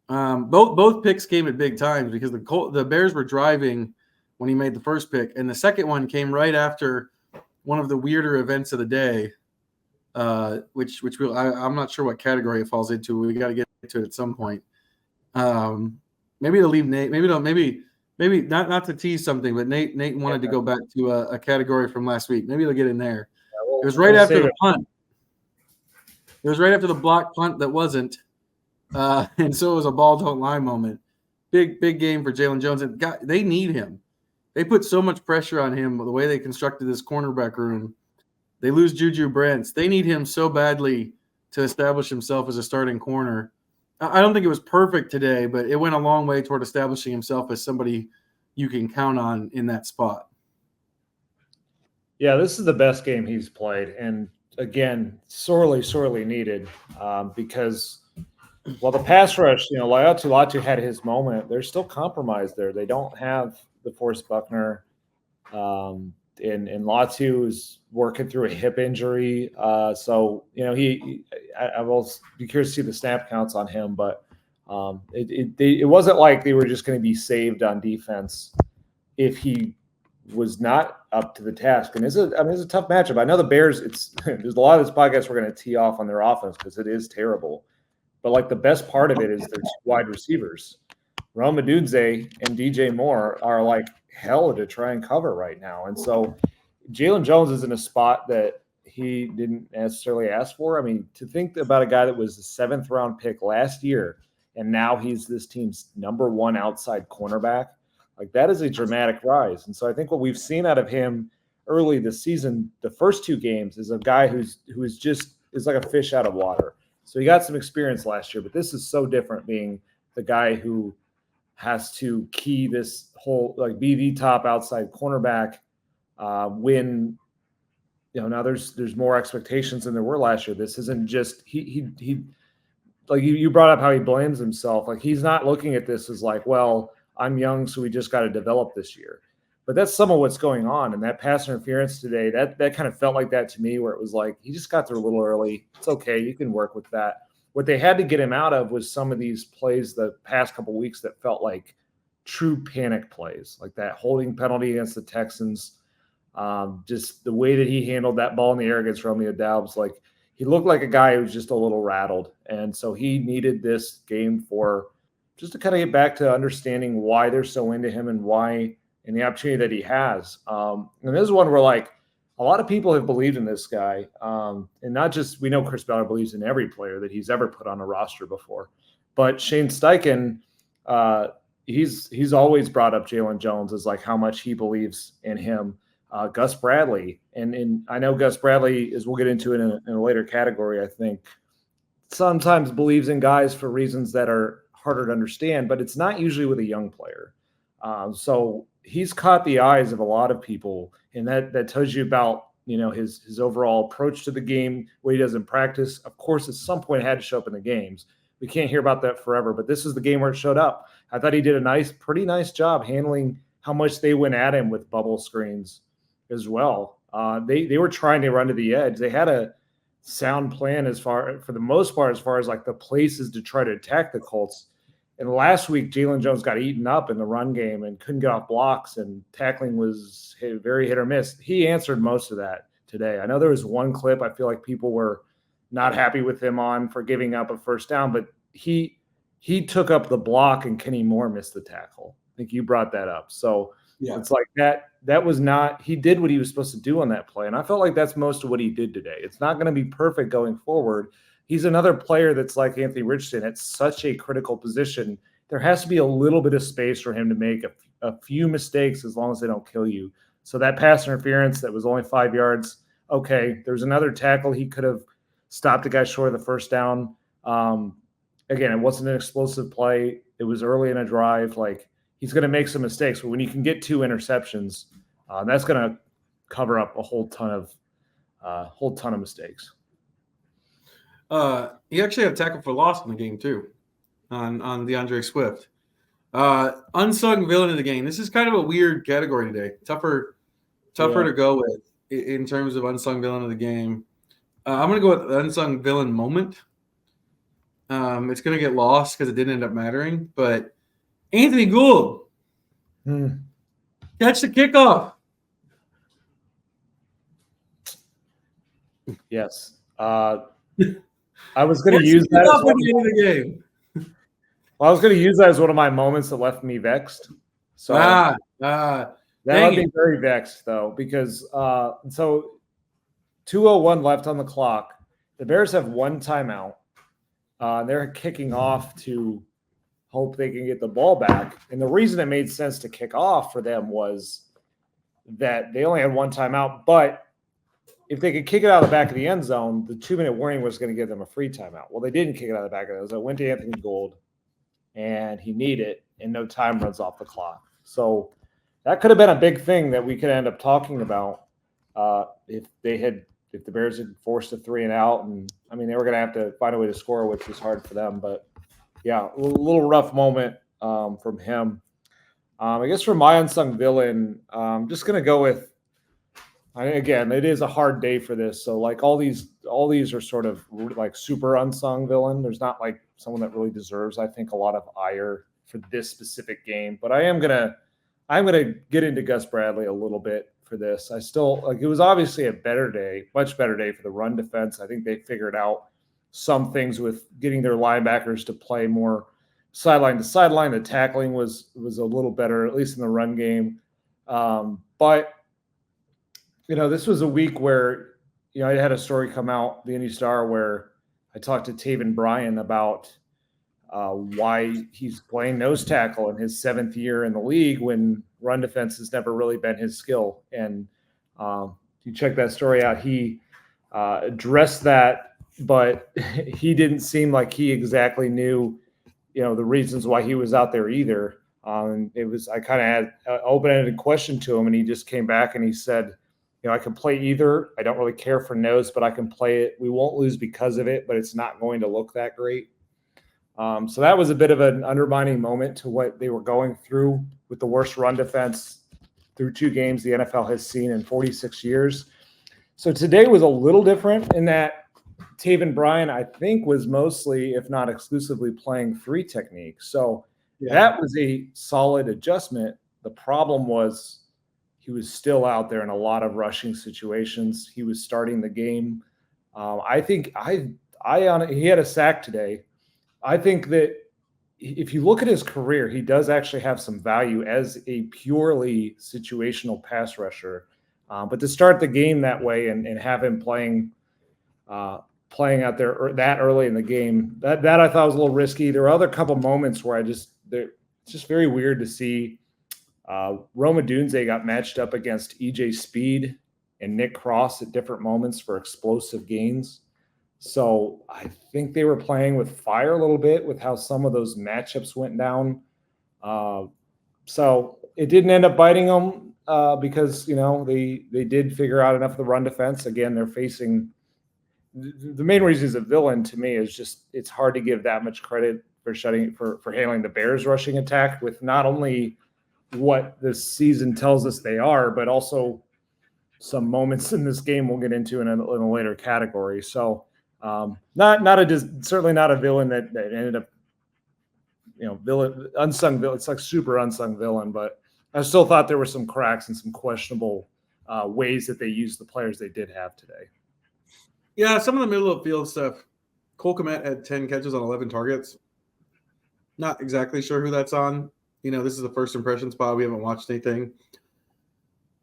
both picks came at big times because the Bears were driving when he made the first pick, and the second one came right after one of the weirder events of the day, which I'm not sure what category it falls into. We got to get to it at some point. Maybe to leave Nate. Maybe not to tease something, but Nate wanted to go back to a category from last week. Maybe they'll get in there. It was right after the punt. It was right after the block punt that wasn't. And so it was a ball don't lie moment. Big game for Jalen Jones. And they need him. They put so much pressure on him the way they constructed this cornerback room. They lose Juju Brents. They need him so badly to establish himself as a starting corner. I don't think it was perfect today, but it went a long way toward establishing himself as somebody you can count on in that spot. Yeah, this is the best game he's played. And again, sorely needed because Well, the pass rush, Latu had his moment. They're still compromised there. They don't have DeForest Buckner. And Latu is working through a hip injury. So, I will be curious to see the snap counts on him, but it wasn't like they were just going to be saved on defense if he was not up to the task. And it's a tough matchup. I know the Bears, there's a lot of this podcast we're going to tee off on their offense because it is terrible. But like the best part of it is their two wide receivers. Rome Odunze and DJ Moore are like hell to try and cover right now. And so Jalen Jones is in a spot that he didn't necessarily ask for. I mean, to think about a guy that was the 7th round pick last year, and now he's this team's number 1 outside cornerback, like that is a dramatic rise. And so I think what we've seen out of him early this season, the first 2 games, is a guy who is like a fish out of water. So he got some experience last year, but this is so different being the guy who has to key this whole, like be the top outside cornerback when, now there's more expectations than there were last year. This isn't just, he like you brought up how he blames himself. Like he's not looking at this as like, well, I'm young, so we just got to develop this year. But that's some of what's going on. And that pass interference today, that kind of felt like that to me, where it was like, he just got there a little early. It's okay. You can work with that. What they had to get him out of was some of these plays the past couple of weeks that felt like true panic plays, like that holding penalty against the Texans. Just the way that he handled that ball in the air against Romeo Doubs, like he looked like a guy who was just a little rattled. And so he needed this game just to kind of get back to understanding why they're so into him and the opportunity that he has. And this is one where like a lot of people have believed in this guy. And not just, we know Chris Ballard believes in every player that he's ever put on a roster before, but Shane Steichen, he's always brought up Jalen Jones as like how much he believes in him. Gus Bradley, and I know Gus Bradley, as we'll get into it in a later category, I think sometimes believes in guys for reasons that are harder to understand, but it's not usually with a young player. So he's caught the eyes of a lot of people, and that tells you about, his overall approach to the game, what he does in practice. Of course, at some point it had to show up in the games. We can't hear about that forever, but this is the game where it showed up. I thought he did a pretty nice job handling how much they went at him with bubble screens as well. They were trying to run to the edge. They had a sound plan for the most part, as far as like the places to try to attack the Colts. And last week, Jalen Jones got eaten up in the run game and couldn't get off blocks, and tackling was very hit or miss. He answered most of that today. I know there was one clip I feel like people were not happy with him on for giving up a first down, but he took up the block and Kenny Moore missed the tackle. I think you brought that up. So yeah, it's like that was not – he did what he was supposed to do on that play, and I felt like that's most of what he did today. It's not going to be perfect going forward. He's another player that's like Anthony Richardson at such a critical position. There has to be a little bit of space for him to make a few mistakes as long as they don't kill you. So that pass interference that was only 5 yards, okay, there's another tackle. He could have stopped a guy short of the first down. Again, it wasn't an explosive play. It was early in a drive. Like, he's going to make some mistakes. But when you can get 2 interceptions, that's going to cover up a whole ton of mistakes. He actually had a tackle for loss in the game too, on DeAndre Swift. Unsung villain of the game. This is kind of a weird category today. Tougher to go with in terms of unsung villain of the game. I'm going to go with the unsung villain moment. It's going to get lost because it didn't end up mattering. But Anthony Gould, catch the kickoff. Yes. I was going to use that as one of the game. Well, I was going to use that as one of my moments that left me vexed. So that left me very vexed, though, because so 2:01 left on the clock. The Bears have one timeout. They're kicking off to hope they can get the ball back. And the reason it made sense to kick off for them was that they only had one timeout, but if they could kick it out of the back of the end zone, the 2-minute warning was going to give them a free timeout. Well, they didn't kick it out of the back of the end zone. It went to Anthony Gould, and he needed it, and no time runs off the clock. So that could have been a big thing that we could end up talking about if the Bears had forced a 3-and-out. And I mean, they were going to have to find a way to score, which was hard for them. But Yeah, a little rough moment from him. I guess for my unsung villain, I'm just gonna go with. Again, it is a hard day for this. So like all these are sort of like super unsung villain. There's not like someone that really deserves, I think, a lot of ire for this specific game. But I'm gonna get into Gus Bradley a little bit for this. I still like it was obviously a better day, much better day for the run defense. I think they figured out some things with getting their linebackers to play more sideline to sideline. The tackling was a little better, at least in the run game. But this was a week where, I had a story come out, the IndyStar, where I talked to Taven Bryan about why he's playing nose tackle in his 7th year in the league when run defense has never really been his skill. And if you check that story out, he addressed that, but he didn't seem like he exactly knew, the reasons why he was out there either. I kind of had an open-ended question to him, and he just came back and he said, I can play either. I don't really care for nose, but I can play it. We won't lose because of it, but it's not going to look that great. So that was a bit of an undermining moment to what they were going through with the worst run defense through 2 games the NFL has seen in 46 years. So today was a little different in that Taven Bryan, I think, was mostly, if not exclusively, playing 3 technique. So that was a solid adjustment. The problem was he was still out there in a lot of rushing situations. He was starting the game. I think he had a sack today. I think that if you look at his career, he does actually have some value as a purely situational pass rusher. But to start the game that way and have him playing out there that early in the game, that I thought was a little risky. There were other couple moments where it's just very weird to see. Roma Dunze got matched up against EJ Speed and Nick Cross at different moments for explosive gains. So I think they were playing with fire a little bit with how some of those matchups went down. So it didn't end up biting them because, they did figure out enough of the run defense. Again, they're facing the main reason he's a villain to me is just it's hard to give that much credit for handling the Bears rushing attack with not only what this season tells us they are, but also some moments in this game we'll get into in a later category. So certainly not a villain that ended up, unsung villain. It's like super unsung villain, but I still thought there were some cracks and some questionable ways that they used the players they did have today. Yeah, some of the middle of the field stuff. Cole Kmet had 10 catches on 11 targets. Not exactly sure who that's on. This is the first impression spot. We haven't watched anything.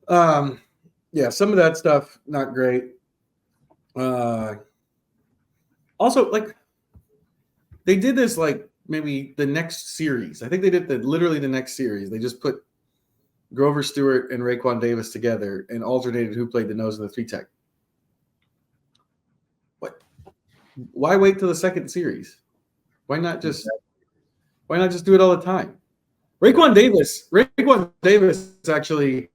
Yeah, some of that stuff, not great. Also, they did this maybe the next series. I think they did literally the next series. They just put Grover Stewart and Raekwon Davis together and alternated who played the nose and the 3 tech. What? Why wait till the second series? Why not just do it all the time? Raekwon Davis actually,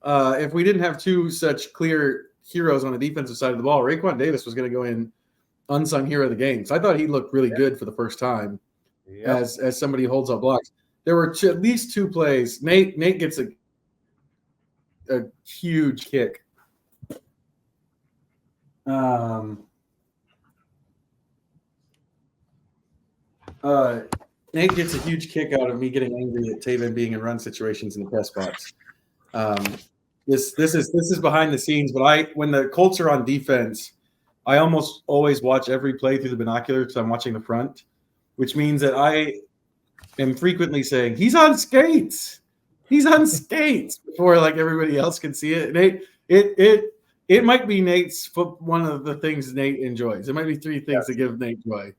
if we didn't have 2 such clear heroes on the defensive side of the ball, Raekwon Davis was going to go in unsung hero of the game. So I thought he looked really good for the first time as somebody who holds up blocks. There were at least 2 plays. Nate gets a huge kick. Nate gets a huge kick out of me getting angry at Taven being in run situations in the press box. This is behind the scenes, but when the Colts are on defense, I almost always watch every play through the binocular because I'm watching the front, which means that I am frequently saying, he's on skates before everybody else can see it. Nate, it might be one of the things Nate enjoys. It might be 3 things that give Nate joy.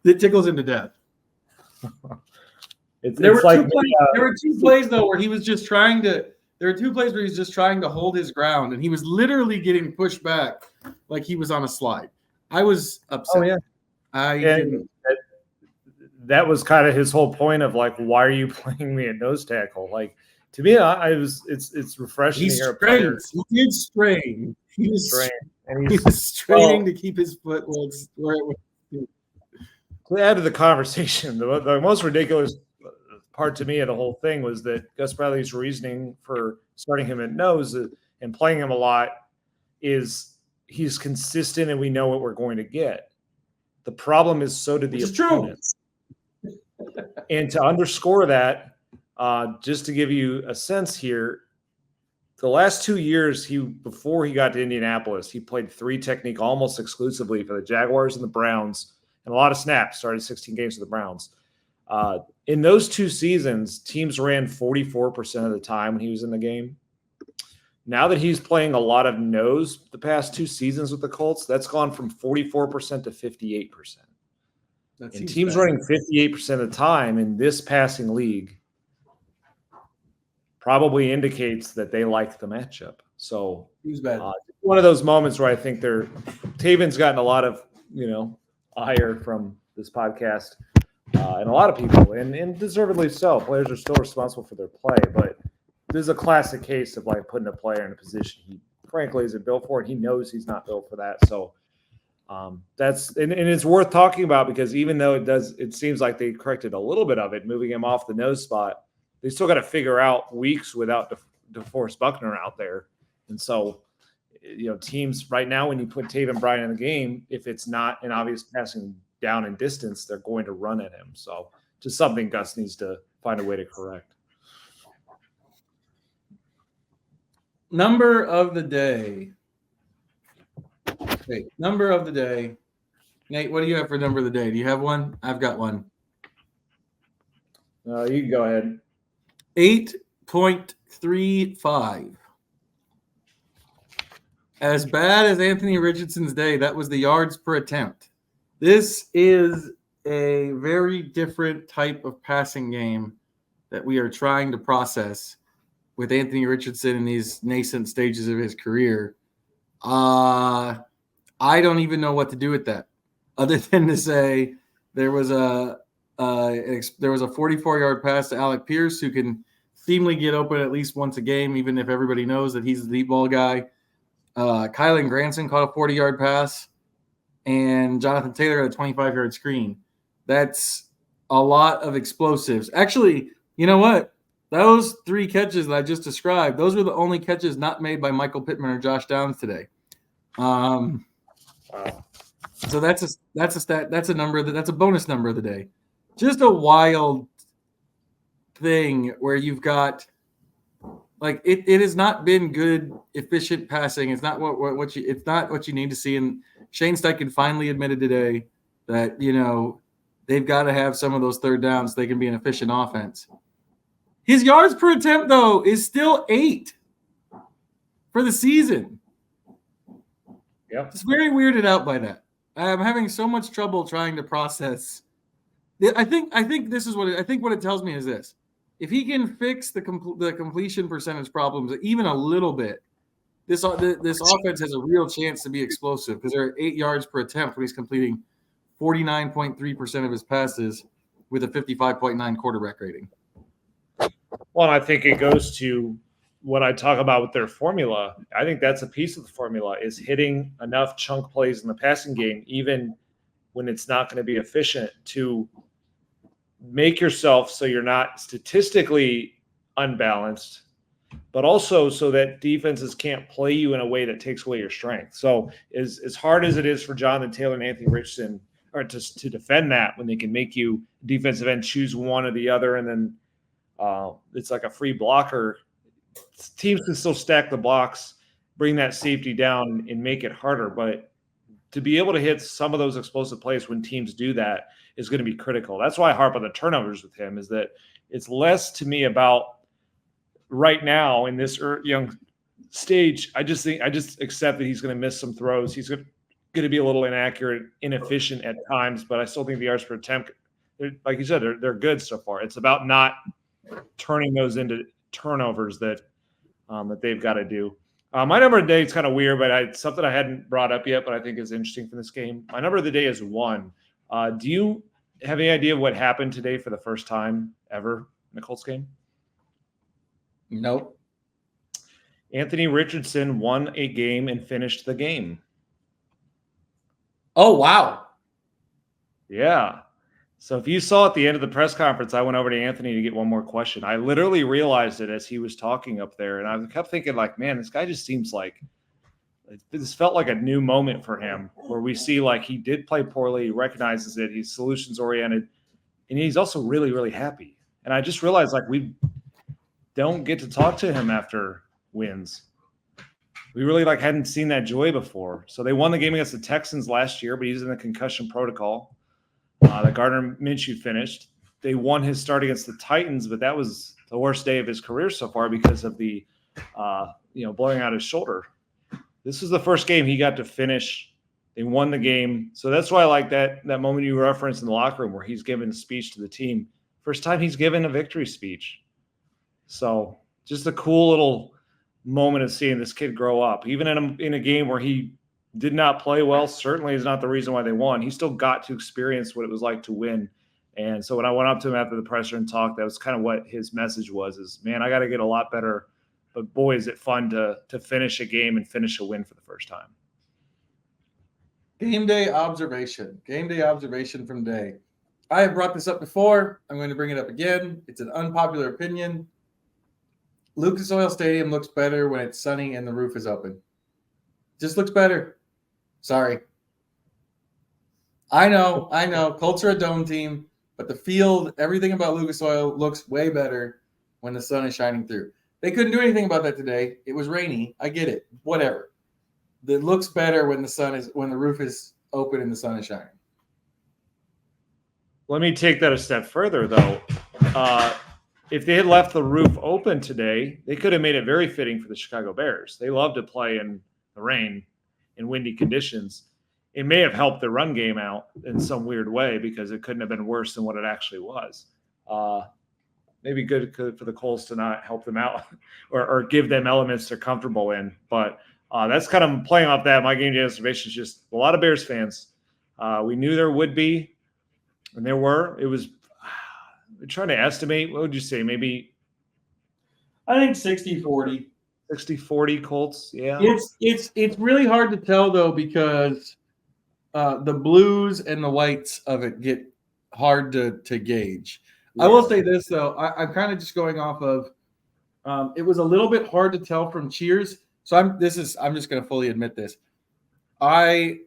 It tickles him to death. There were 2 plays though where he was just trying to. There were 2 plays where he was just trying to hold his ground, and he was literally getting pushed back like he was on a slide. I was upset. Oh yeah, that was kind of his whole point of why are you playing me at nose tackle? To me, it's refreshing. He did strain. He was straining to keep his foot where it was. To add to the conversation, the most ridiculous part to me of the whole thing was that Gus Bradley's reasoning for starting him at nose and playing him a lot is he's consistent and we know what we're going to get. The problem is so did the opponents. And to underscore that, just to give you a sense here, the last 2 years, before he got to Indianapolis, he played 3 technique almost exclusively for the Jaguars and the Browns, and a lot of snaps, started 16 games for the Browns. In those 2 seasons, teams ran 44% of the time when he was in the game. Now that he's playing a lot of nose the past 2 seasons with the Colts, that's gone from 44% to 58%. And teams running 58% of the time in this passing league probably indicates that they like the matchup. So one of those moments where I think Taven's gotten a lot of, ire from this podcast and a lot of people, and deservedly so. Players are still responsible for their play, but this is a classic case of like putting a player in a position he frankly isn't built for, and he knows he's not built for that. So that's and it's worth talking about because even though it seems like they corrected a little bit of it, moving him off the nose spot, they still got to figure out weeks without DeForest Buckner out there. And so, teams right now, when you put Taven Bryan in the game, if it's not an obvious passing down in distance, they're going to run at him. So just something Gus needs to find a way to correct. Number of the day. Okay, number of the day. Nate, what do you have for number of the day? Do you have one? I've got one. You can go ahead. 8.35. As bad as Anthony Richardson's day, that was the yards per attempt. This is a very different type of passing game that we are trying to process with Anthony Richardson in these nascent stages of his career. I don't even know what to do with that, other than to say there was a 44-yard pass to Alec Pierce, who can seemingly get open at least once a game, even if everybody knows that he's the deep ball guy. Kylan Granson caught a 40-yard pass, and Jonathan Taylor had a 25-yard screen. That's a lot of explosives. Actually, you know what? Those 3 catches that I just described, those were the only catches not made by Michael Pittman or Josh Downs today. So that's a number that's a bonus number of the day. Just a wild thing where you've got like it has not been good, efficient passing. It's not it's not what you need to see. And Shane Steichen finally admitted today that they've got to have some of those third downs so they can be an efficient offense. His yards per attempt, though, is still 8 for the season. Yep. It's very weirded out by that. I'm having so much trouble trying to process. I think this is what it tells me is this: if he can fix the completion percentage problems even a little bit, this offense has a real chance to be explosive because they're 8 yards per attempt when he's completing 49.3% of his passes with a 55.9 quarterback rating. Well, I think it goes to what I talk about with their formula. I think that's a piece of the formula is hitting enough chunk plays in the passing game, even when it's not going to be efficient, to make yourself so you're not statistically unbalanced, but also so that defenses can't play you in a way that takes away your strength. So as hard as it is for Jonathan Taylor and Anthony Richardson or to defend that when they can make you defensive end choose one or the other, and then it's like a free blocker, teams can still stack the blocks, bring that safety down and make it harder. But to be able to hit some of those explosive plays when teams do that is going to be critical. That's why I harp on the turnovers with him, is that it's less to me about right now in this young stage. I just accept that he's going to miss some throws. He's going to be a little inaccurate, inefficient at times, but I still think the yards per attempt, like you said, they're good so far. It's about not turning those into turnovers that they've got to do. My number of the day is kind of weird, but something I hadn't brought up yet, but I think is interesting for this game. My number of the day is 1. Do you have any idea what happened today for the first time ever in a Colts game? Nope. Anthony Richardson won a game and finished the game. Oh, wow. Yeah. So if you saw at the end of the press conference, I went over to Anthony to get one more question. I literally realized it as he was talking up there. And I kept thinking like, man, this guy just seems like this felt like a new moment for him where we see like he did play poorly. He recognizes it. He's solutions oriented and he's also really, really happy. And I just realized like we don't get to talk to him after wins. We really like hadn't seen that joy before. So they won the game against the Texans last year, but he's in the concussion protocol. That Gardner Minshew finished. They won his start against the Titans, but that was the worst day of his career so far because of the, blowing out his shoulder. This was the first game he got to finish. They won the game. So that's why I like that moment you referenced in the locker room where he's giving a speech to the team. First time he's given a victory speech. So just a cool little moment of seeing this kid grow up. Even in a game where he did not play well, certainly is not the reason why they won. He still got to experience what it was like to win. And so when I went up to him after the presser and talked, that was kind of what his message was is, man, I got to get a lot better. But boy, is it fun to finish a game and finish a win for the first time. Game day observation from Day. I have brought this up before. I'm going to bring it up again. It's an unpopular opinion. Lucas Oil Stadium looks better when it's sunny and the roof is open. Just looks better. Sorry. I know. Colts are a dome team, but the field, everything about Lucas Oil looks way better when the sun is shining through. They couldn't do anything about that today. It was rainy. I get it. Whatever. It looks better when the roof is open and the sun is shining. Let me take that a step further, though. If they had left the roof open today, they could have made it very fitting for the Chicago Bears. They love to play in the rain in windy conditions. It may have helped the run game out in some weird way because it couldn't have been worse than what it actually was. Maybe good for the Colts to not help them out or give them elements they're comfortable in. But that's kind of playing off that. My game day observation is just a lot of Bears fans. We knew there would be, and there were. It was trying to estimate. What would you say? Maybe I think 60-40. 60-40 Colts. Yeah. It's really hard to tell though because the blues and the whites of it get hard to gauge. Yeah. I will say this though, I'm kind of just going off of it was a little bit hard to tell from cheers. So I'm just going to fully admit this. I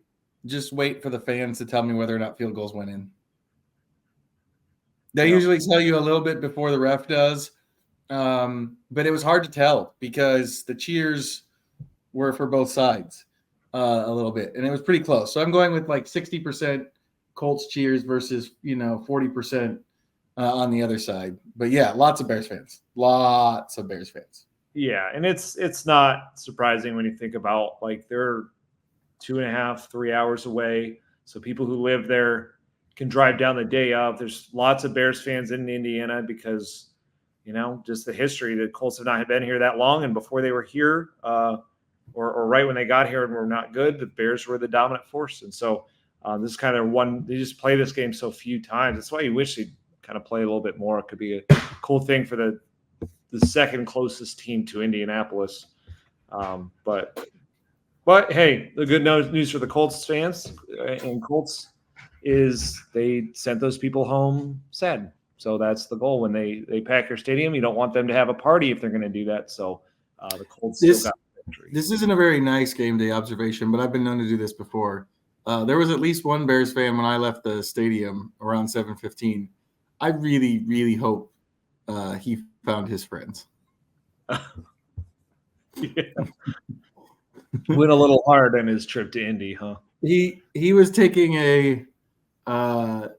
just wait for the fans to tell me whether or not field goals went in. They usually tell you a little bit before the ref does. But it was hard to tell because the cheers were for both sides a little bit, and it was pretty close. So I'm going with like 60% Colts cheers versus 40% on the other side. But yeah, lots of Bears fans. Yeah, and it's not surprising when you think about like they're 2.5, 3 hours away. So people who live there can drive down the day of. There's lots of Bears fans in Indiana because just the history. The Colts have not been here that long, and before they were here, or right when they got here and were not good, the Bears were the dominant force. And so this kind of one, they just play this game so few times. That's why you wish they'd kind of play a little bit more. It could be a cool thing for the second closest team to Indianapolis. But hey, the good news for the Colts fans and Colts is they sent those people home sad. So that's the goal. When they pack your stadium, you don't want them to have a party if they're going to do that. So the Colts still got the victory. This isn't a very nice game day observation, but I've been known to do this before. There was at least one Bears fan when I left the stadium around 7:15. I really, really hope he found his friends. Yeah. Went a little hard on his trip to Indy, huh? He was taking a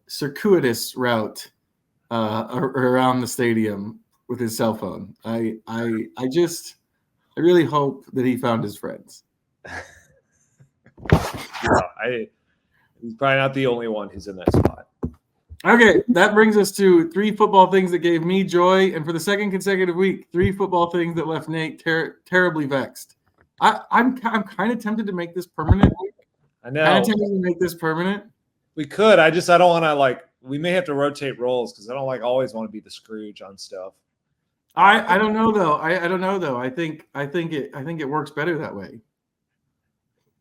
circuitous route around the stadium with his cell phone. I really hope that he found his friends. He's probably not the only one who's in that spot. Okay, that brings us to 3 football things that gave me joy, and for the second consecutive week, 3 football things that left Nate terribly vexed. I'm kind of tempted to make this permanent. I know. Kind of tempted to make this permanent. We could. I don't want to we may have to rotate roles because I don't always want to be the Scrooge on stuff. I don't know though. I don't know though. I think it works better that way.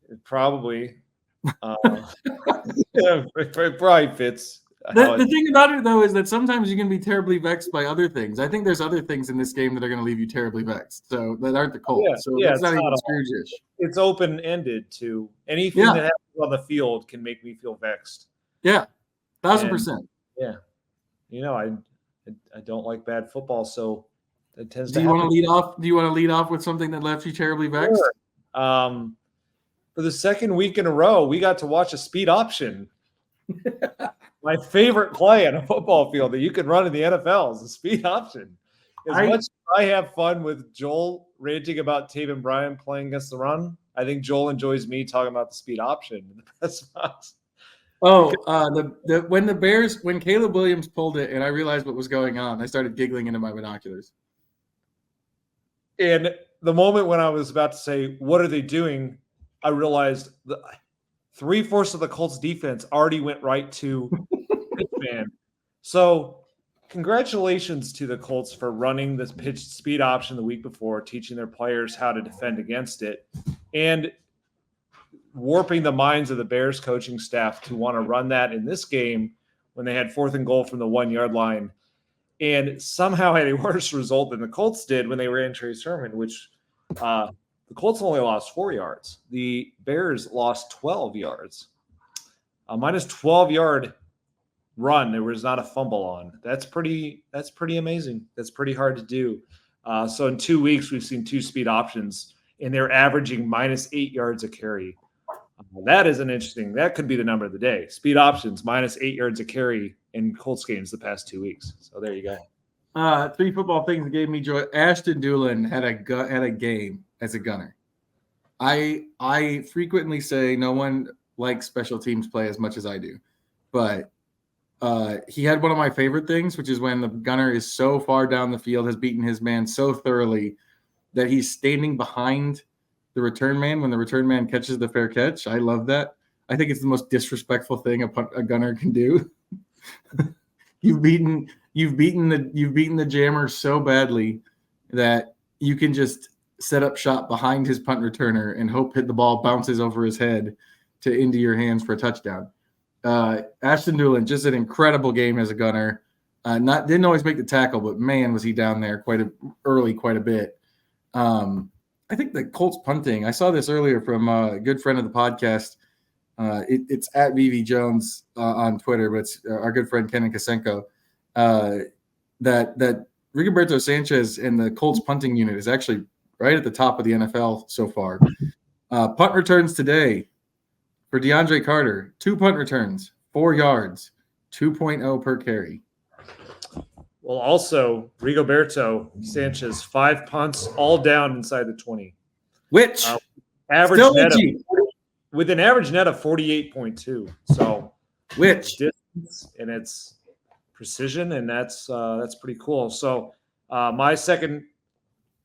It probably. Yeah, it probably fits. The thing about it, though, is that sometimes you can be terribly vexed by other things. I think there's other things in this game that are going to leave you terribly vexed. So that aren't the Colts. That's not even Scrooge-ish. It's open-ended to anything that happens on the field can make me feel vexed. Yeah, 1,000%. Yeah, I don't like bad football, so it tends to. Do you want to lead off with something that left you terribly vexed? Sure. For the second week in a row, we got to watch a speed option. My favorite play on a football field that you can run in the NFL is a speed option. Much as I have fun with Joel ranting about Taven Bryan playing against the run, I think Joel enjoys me talking about the speed option in the press box. Oh, when Caleb Williams pulled it and I realized what was going on, I started giggling into my binoculars. And the moment when I was about to say, what are they doing? I realized that 3/4 of the Colts defense already went right to pitch man. So congratulations to the Colts for running this pitch speed option the week before, teaching their players how to defend against it, and warping the minds of the Bears coaching staff to want to run that in this game when they had 4th and goal from the 1-yard line, and somehow had a worse result than the Colts did when they ran Trey Sermon, which the Colts only lost 4 yards. The Bears lost 12 yards. A minus 12-yard run, there was not a fumble on. That's pretty amazing. That's pretty hard to do. So in 2 weeks, we've seen 2 speed options, and they're averaging minus 8 yards a carry. That is an interesting. That could be the number of the day. Speed options minus 8 yards a carry in Colts games the past 2 weeks. So there you go. 3 football things that gave me joy. Ashton Dulin had a game as a gunner. I frequently say no one likes special teams play as much as I do, but he had one of my favorite things, which is when the gunner is so far down the field, has beaten his man so thoroughly that he's standing behind the return man when the return man catches the fair catch. I love that. I think it's the most disrespectful thing a gunner can do. You've beaten the jammer so badly that you can just set up shop behind his punt returner and hope the ball bounces over his head into your hands for a touchdown. Ashton Dulin, just an incredible game as a gunner. Didn't always make the tackle, but man, was he down there quite a bit. I think the Colts punting, I saw this earlier from a good friend of the podcast. It's at VV Jones on Twitter, but it's our good friend Kenan Kasenko. That Rigoberto Sanchez and the Colts punting unit is actually right at the top of the NFL so far. Punt returns today for DeAndre Carter, 2 punt returns, 4 yards, 2.0 per carry. Well, also, Rigoberto Sanchez, 5 punts, all down inside the 20. Which average net with an average net of 48.2. So which distance and it's precision, and that's pretty cool. So my second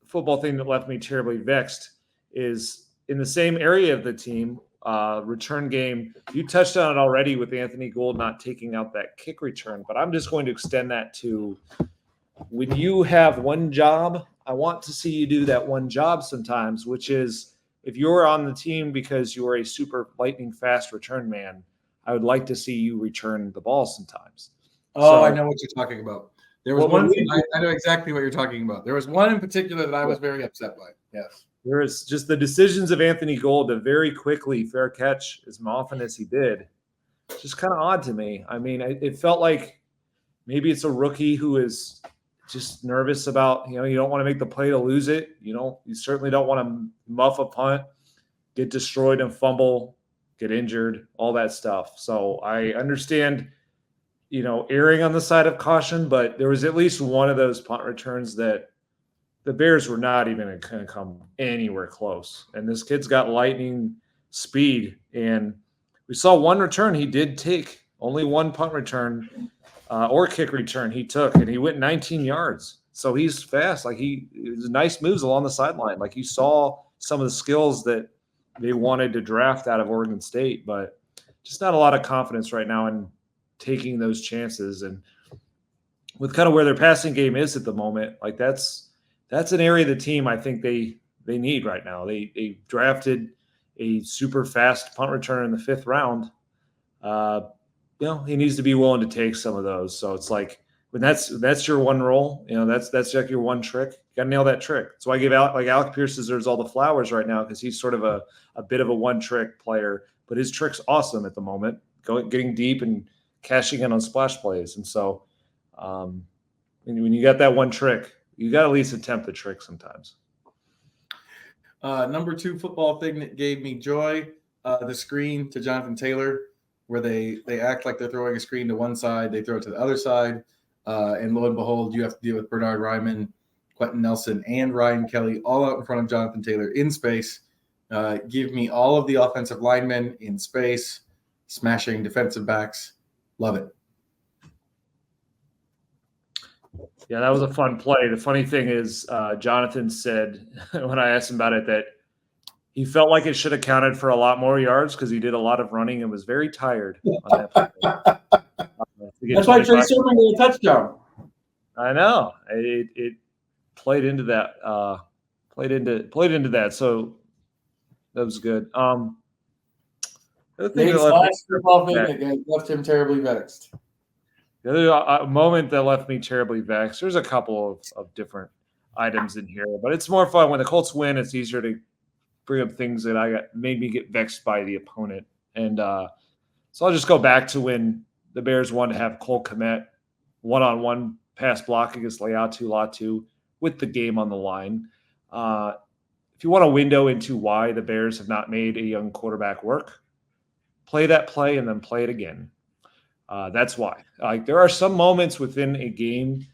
football thing that left me terribly vexed is in the same area of the team, return game. You touched on it already with Anthony Gould not taking out that kick return, but I'm just going to extend that to when you have one job, I want to see you do that one job sometimes, which is if you're on the team because you are a super lightning fast return man, I would like to see you return the ball sometimes. Oh, I know what you're talking about. There was one thing, I know exactly what you're talking about. There was one in particular that I was very upset by. Yes. There is just the decisions of Anthony Gould to very quickly fair catch as often as he did. Just kind of odd to me. I mean, it felt like maybe it's a rookie who is just nervous about, you don't want to make the play to lose it. You certainly don't want to muff a punt, get destroyed and fumble, get injured, all that stuff. So I understand, erring on the side of caution, but there was at least one of those punt returns that the Bears were not even going to come anywhere close. And this kid's got lightning speed. And we saw one return he did take, only one punt return or kick return he took, and he went 19 yards. So he's fast. Like it was nice moves along the sideline. Like you saw some of the skills that they wanted to draft out of Oregon State, but just not a lot of confidence right now in taking those chances. And with kind of where their passing game is at the moment, like that's an area of the team I think they need right now. They drafted a super fast punt returner in the 5th round. he needs to be willing to take some of those. So it's like when that's your one role, that's like your one trick. You got to nail that trick. So I give Alec Pierce deserves all the flowers right now because he's sort of a bit of a one trick player, but his trick's awesome at the moment, getting deep and cashing in on splash plays. And so when you got that one trick, you got to at least attempt the trick sometimes. Number 2 football thing that gave me joy, the screen to Jonathan Taylor, where they act like they're throwing a screen to one side, they throw it to the other side, and lo and behold, you have to deal with Bernard Ryman, Quentin Nelson, and Ryan Kelly all out in front of Jonathan Taylor in space. Give me all of the offensive linemen in space, smashing defensive backs. Love it. Yeah, that was a fun play. The funny thing is, Jonathan said when I asked him about it that he felt like it should have counted for a lot more yards because he did a lot of running and was very tired on that play. That's why Trey Sermon made a touchdown. I know it played into that. Played into that. So that was good. The thing that left him terribly vexed. The other moment that left me terribly vexed, there's a couple of different items in here, but it's more fun when the Colts win. It's easier to bring up things that made me get vexed by the opponent. And so I'll just go back to when the Bears wanted to have Cole Kmet one-on-one pass block against Latu with the game on the line. If you want a window into why the Bears have not made a young quarterback work, play that play and then play it again. That's why. Like there are some moments within a game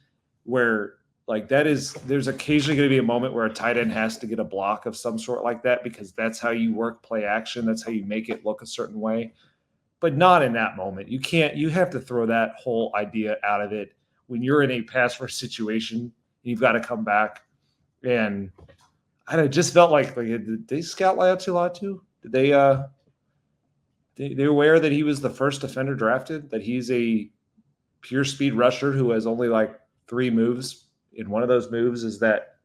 where there's occasionally going to be a moment where a tight end has to get a block of some sort like that because that's how you work play action. That's how you make it look a certain way, but not in that moment. You have to throw that whole idea out of it when you're in a pass first situation. You've got to come back. And I just felt like did they scout Latu? Did they're aware that he was the first defender drafted, that he's a pure speed rusher who has only 3 moves. And one of those moves is that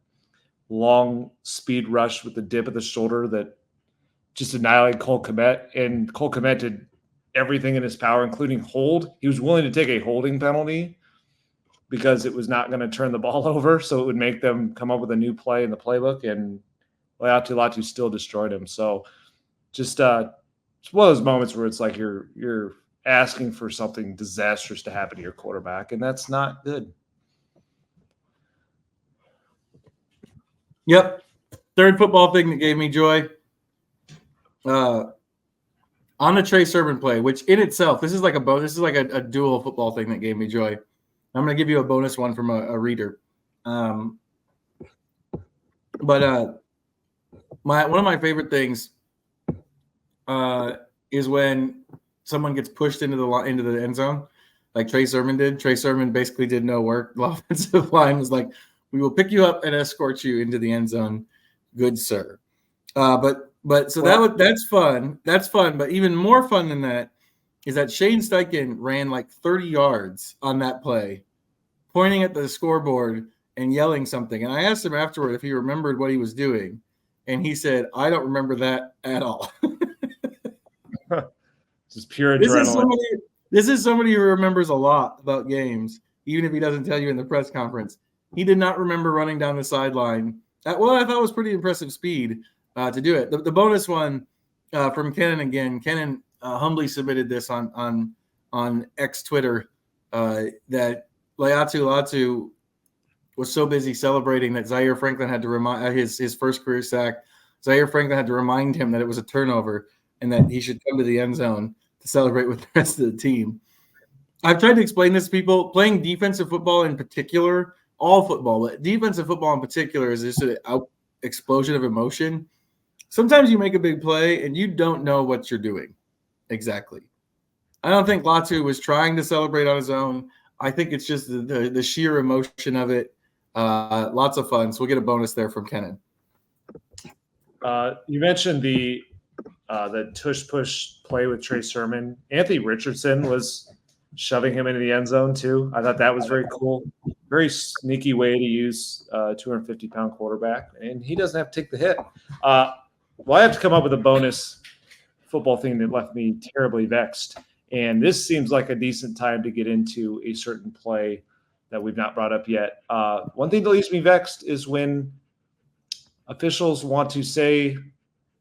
long speed rush with the dip of the shoulder that just annihilated Cole Kmet. And Cole Kmet did everything in his power, including hold. He was willing to take a holding penalty because it was not going to turn the ball over. So it would make them come up with a new play in the playbook. And Latu still destroyed him. So just it's one of those moments where it's like you're asking for something disastrous to happen to your quarterback, and that's not good. Yep. Third football thing that gave me joy. On the Trey Sermon play, which in itself, this is like a bonus. This is like a dual football thing that gave me joy. I'm going to give you a bonus one from a reader. But one of my favorite things is when someone gets pushed into the end zone, like Trey Sermon did. Trey Sermon basically did no work. The offensive line was like, "We will pick you up and escort you into the end zone, good sir." That's fun. That's fun. But even more fun than that is that Shane Steichen ran 30 yards on that play, pointing at the scoreboard and yelling something. And I asked him afterward if he remembered what he was doing, and he said, "I don't remember that at all." This is pure adrenaline. This is somebody who remembers a lot about games, even if he doesn't tell you in the press conference. He did not remember running down the sideline. I thought was pretty impressive speed to do it. The bonus one from Kenan again. Kenan humbly submitted this on X Twitter that Latu was so busy celebrating that Zaire Franklin had to remind his first career sack. Zaire Franklin had to remind him that it was a turnover and that he should come to the end zone to celebrate with the rest of the team. I've tried to explain this to people. Playing defensive football in particular, all football, but defensive football in particular is just an explosion of emotion. Sometimes you make a big play and you don't know what you're doing exactly. I don't think Latu was trying to celebrate on his own. I think it's just the sheer emotion of it. Lots of fun. So we'll get a bonus there from Kenan. You mentioned the tush push play with Trey Sermon. Anthony Richardson was shoving him into the end zone too. I thought that was very cool. Very sneaky way to use a 250-pound quarterback, and he doesn't have to take the hit. Well, I have to come up with a bonus football thing that left me terribly vexed. And this seems like a decent time to get into a certain play that we've not brought up yet. One thing that leaves me vexed is when officials want to say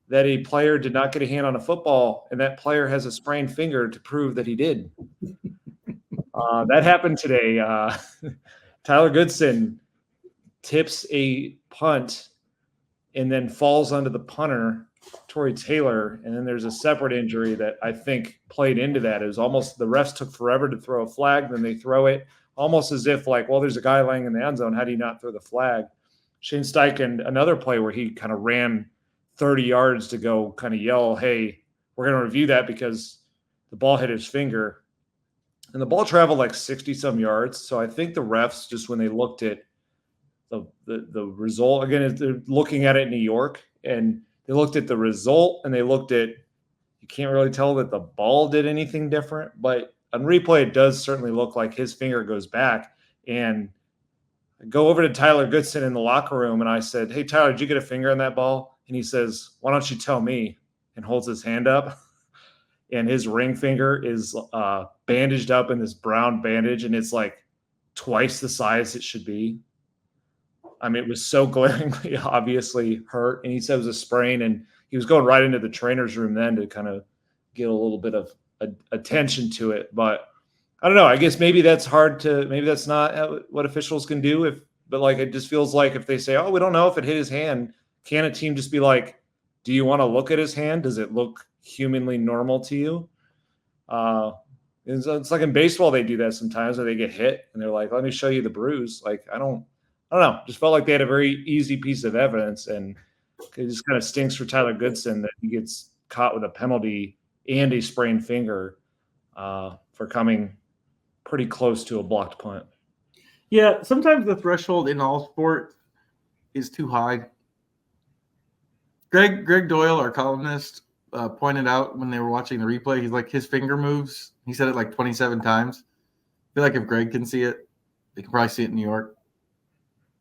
that a player did not get a hand on a football and that player has a sprained finger to prove that he did. That happened today. Tyler Goodson tips a punt and then falls onto the punter, Torrey Taylor, and then there's a separate injury that I think played into that. It was almost the refs took forever to throw a flag, then they throw it almost as if like, well, there's a guy laying in the end zone. How do you not throw the flag? Shane Steichen, another play where he kind of ran 30 yards to go kind of yell, hey, we're going to review that because the ball hit his finger. And the ball traveled like 60-some yards. So I think the refs, just when they looked at the result, again, they're looking at it in New York, and they looked at the result and they looked at, you can't really tell that the ball did anything different, but on replay, it does certainly look like his finger goes back. And I go over to Tyler Goodson in the locker room and I said, hey, Tyler, did you get a finger on that ball? And he says, why don't you tell me? And holds his hand up. And his ring finger is bandaged up in this brown bandage, and it's like twice the size it should be. I mean, it was so glaringly obviously hurt, and he said it was a sprain, and he was going right into the trainer's room then to kind of get a little bit of attention to it. But I don't know. I guess maybe that's hard to – maybe that's not what officials can do. But, like, it just feels like if they say, oh, we don't know if it hit his hand, can a team just be like, do you want to look at his hand? Does it look humanly normal to you? It's like in baseball they do that sometimes where they get hit and they're like, let me show you the bruise. Like, I don't know. Just felt like they had a very easy piece of evidence, and it just kind of stinks for Tyler Goodson that he gets caught with a penalty and a sprained finger for coming pretty close to a blocked punt. Yeah, sometimes the threshold in all sport is too high. Greg Doyle, our columnist, pointed out when they were watching the replay, he's like, his finger moves. He said it like 27 times. I feel like if Greg can see it, they can probably see it in New York.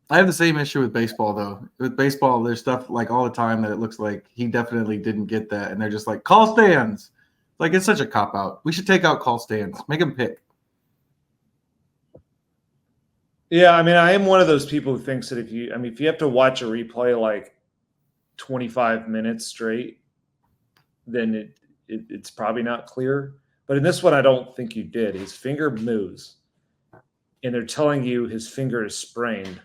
I have the same issue with baseball, though. With baseball, there's stuff like all the time that it looks like he definitely didn't get that, and they're just like, call stands. Like, it's such a cop-out. We should take out call stands. Make them pick. Yeah, I mean, I am one of those people who thinks that if you have to watch a replay like 25 minutes straight, then it's probably not clear. But in this one, I don't think you did. His finger moves, and they're telling you his finger is sprained.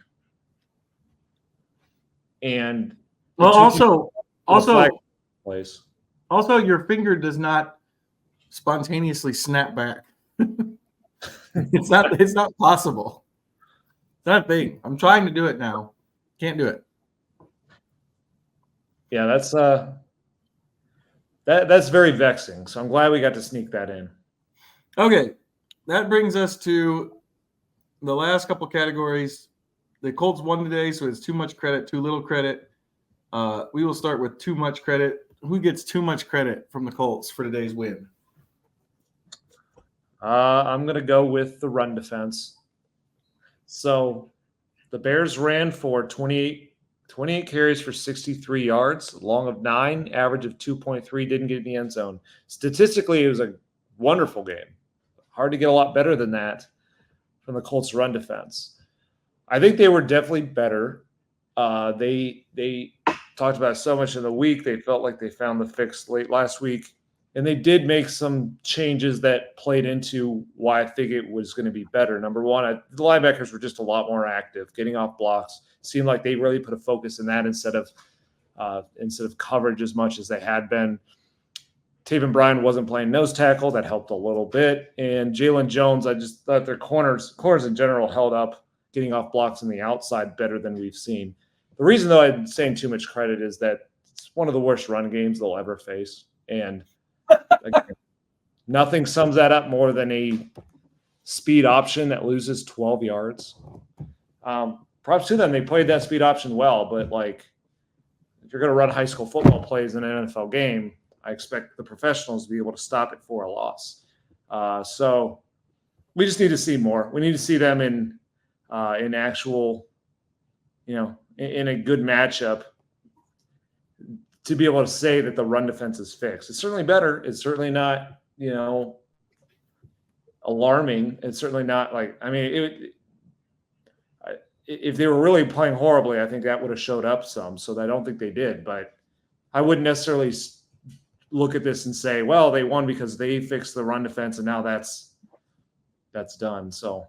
And well, also, place. Also, your finger does not spontaneously snap back. It's not possible. It's not a thing. I'm trying to do it now. Can't do it. Yeah, that's very vexing. So I'm glad we got to sneak that in. Okay, that brings us to the last couple categories. The Colts won today, so it's too much credit, too little credit. We will start with too much credit. Who gets too much credit from the Colts for today's win? I'm going to go with the run defense. So the Bears ran for 28 carries for 63 yards, long of 9, average of 2.3, didn't get in the end zone. Statistically, it was a wonderful game. Hard to get a lot better than that from the Colts run defense. I think they were definitely better. They talked about it so much in the week. They felt like they found the fix late last week. And they did make some changes that played into why I think it was going to be better. Number one, the linebackers were just a lot more active, getting off blocks. Seemed like they really put a focus in that instead of coverage as much as they had been. Taven Bryan wasn't playing nose tackle. That helped a little bit. And Jalen Jones, I just thought their corners in general held up, getting off blocks on the outside better than we've seen. The reason, though, I'm saying too much credit is that it's one of the worst run games they'll ever face. And again, nothing sums that up more than a speed option that loses 12 yards. Props to them. They played that speed option well, but like if you're going to run high school football plays in an NFL game, I expect the professionals to be able to stop it for a loss. So we just need to see more. We need to see them in actual, in a good matchup to be able to say that the run defense is fixed. It's certainly better. It's certainly not, alarming. It's certainly not like, I mean, if they were really playing horribly, I think that would have showed up some. So I don't think they did. But I wouldn't necessarily look at this and say, well, they won because they fixed the run defense and now that's done. So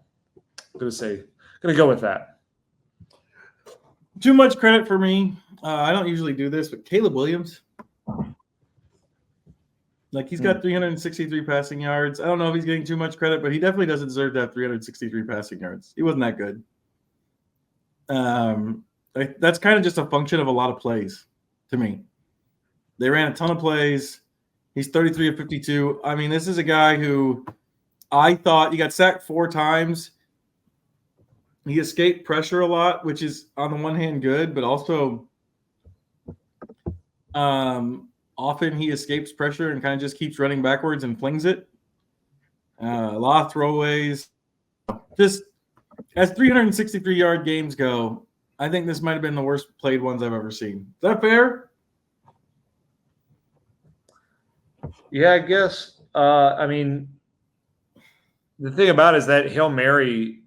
I'm gonna go with that. Too much credit for me. I don't usually do this, but Caleb Williams, like he's got 363 passing yards. I don't know if he's getting too much credit, but he definitely doesn't deserve to have 363 passing yards. He wasn't that good. That's kind of just a function of a lot of plays to me. They ran a ton of plays. He's 33 of 52. I mean, this is a guy who I thought he got sacked 4 times. He escaped pressure a lot, which is on the one hand good, but also often he escapes pressure and kind of just keeps running backwards and flings it. A lot of throwaways. Just as 363-yard games go, I think this might have been the worst played ones I've ever seen. Is that fair? Yeah, I guess. I mean, the thing about it is that Hail Mary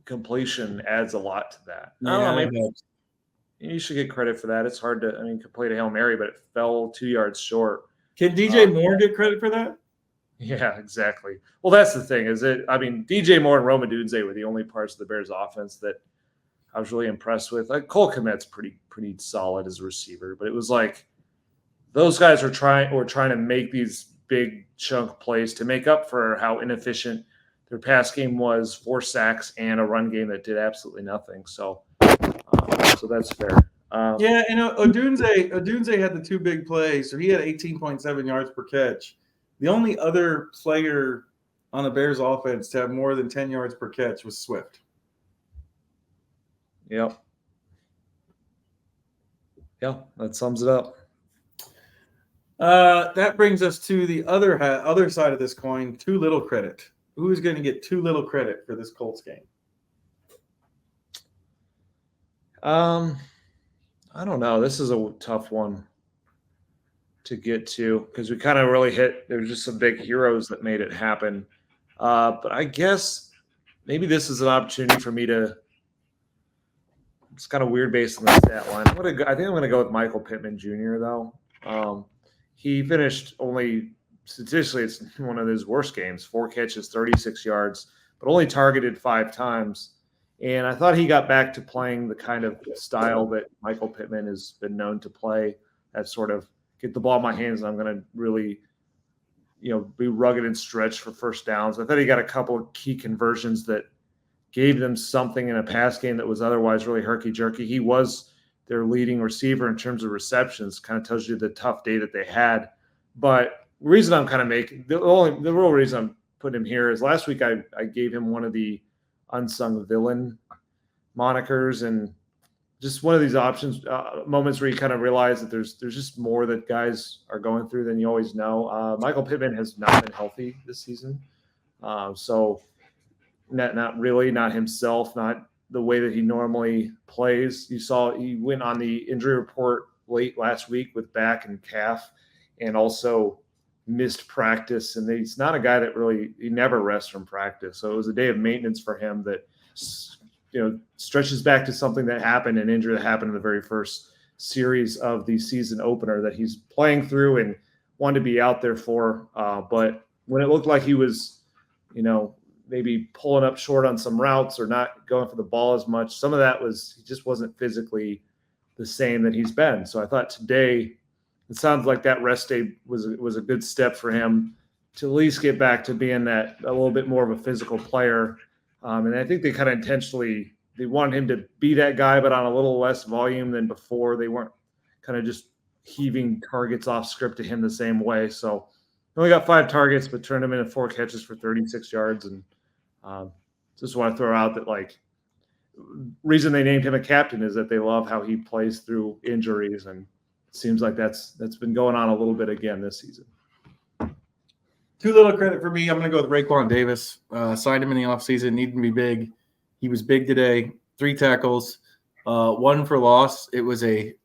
completion adds a lot to that. I don't know, maybe you should get credit for that. It's hard to, complete a Hail Mary, but it fell 2 yards short. Can DJ Moore get credit for that? Yeah, exactly. Well, that's the thing. DJ Moore and Rome Odunze were the only parts of the Bears offense that I was really impressed with. Like Cole Kmet's pretty solid as a receiver, but it was like those guys were trying to make these big chunk plays to make up for how inefficient their pass game was, 4 sacks and a run game that did absolutely nothing. So that's fair. And Odunze had the 2 big plays, so he had 18.7 yards per catch. The only other player on the Bears offense to have more than 10 yards per catch was Swift. Yep. Yeah, that sums it up. That brings us to the other side of this coin, too little credit. Who is going to get too little credit for this Colts game? I don't know. This is a tough one to get to because we kind of really there's just some big heroes that made it happen. But I guess maybe this is an opportunity for me to – it's kind of weird based on the stat line. I think I'm going to go with Michael Pittman Jr., though. He finished only – statistically, it's one of his worst games, 4 catches, 36 yards, but only targeted 5 times. And I thought he got back to playing the kind of style that Michael Pittman has been known to play, that sort of get the ball in my hands and I'm going to really, be rugged and stretch for first downs. I thought he got a couple of key conversions that gave them something in a pass game that was otherwise really herky-jerky. He was their leading receiver in terms of receptions, kind of tells you the tough day that they had. But the reason I'm kind of the real reason I'm putting him here is last week I gave him one of the unsung villain monikers, and just one of these moments where you kind of realize that there's just more that guys are going through than you always know. Michael Pittman has not been healthy this season, so not really, not himself, not the way that he normally plays. You saw he went on the injury report late last week with back and calf, and also missed practice. And he's not a guy that he never rests from practice. So it was a day of maintenance for him that, stretches back to something that happened, an injury that happened in the very first series of the season opener that he's playing through and wanted to be out there for. But when it looked like he was, maybe pulling up short on some routes or not going for the ball as much, some of that was he just wasn't physically the same that he's been. So I thought today it sounds like that rest day was a good step for him to at least get back to being that a little bit more of a physical player. And I think they kind of intentionally they wanted him to be that guy, but on a little less volume than before. They weren't kind of just heaving targets off script to him the same way. So he only got 5 targets, but turned him into 4 catches for 36 yards. And just want to throw out that reason they named him a captain is that they love how he plays through injuries, and it seems like that's been going on a little bit again this season. Too little credit for me. I'm going to go with Raekwon Davis. Signed him in the offseason, needed to be big. He was big today. 3 tackles, 1 for loss. It was a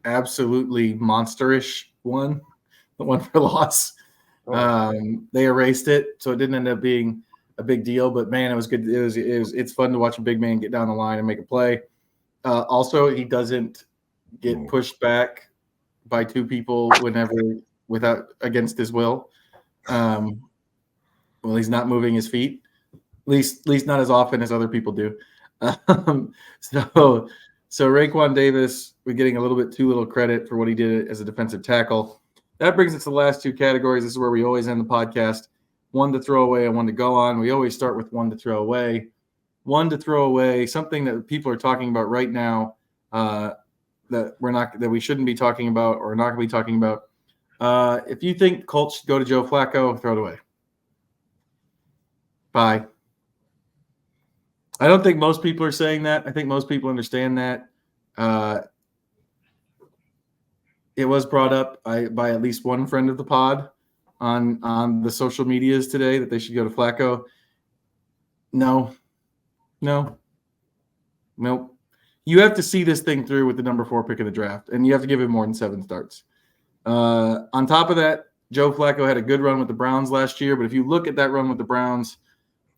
absolutely monsterish one, the 1 for loss. They erased it, so it didn't end up being a big deal, but man, it was good. It's fun to watch a big man get down the line and make a play. Also, he doesn't get pushed back by two people without against his will. Well, he's not moving his feet, at least not as often as other people do. So Raekwon Davis, we're getting a little bit too little credit for what he did as a defensive tackle. That brings us to the last two categories. This is where we always end the podcast. One to throw away and one to go on. We always start with one to throw away. One to throw away, something that people are talking about right now that we shouldn't be talking about or not going to be talking about. If you think Colts should go to Joe Flacco, throw it away. Bye. I don't think most people are saying that. I think most people understand that. It was brought up by at least one friend of the pod on the social medias today that they should go to Flacco. No. Nope. You have to see this thing through with the number 4 pick of the draft, and you have to give him more than 7 starts. On top of that, Joe Flacco had a good run with the Browns last year, but if you look at that run with the Browns,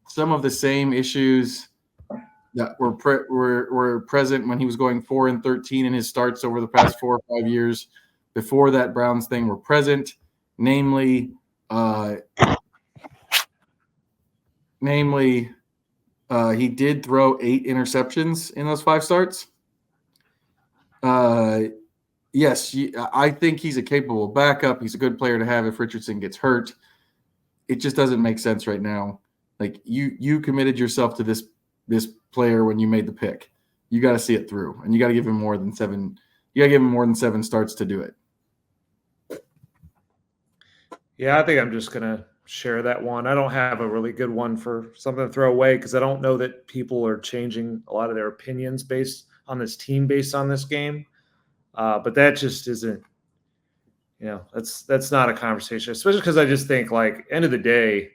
some of the same issues that were present when he was going 4-13 in his starts over the past 4 or 5 years before that Browns thing were present, namely he did throw 8 interceptions in those 5 starts. Yes, I think he's a capable backup. He's a good player to have if Richardson gets hurt. It just doesn't make sense right now. Like you committed yourself to this player when you made the pick. You got to see it through, and you got to give him more than 7. You got to give him more than 7 starts to do it. Yeah, I think I'm just gonna share that one. I don't have a really good one for something to throw away because I don't know that people are changing a lot of their opinions based on this team, based on this game. But that just isn't, that's not a conversation, especially because I just think, like, end of the day,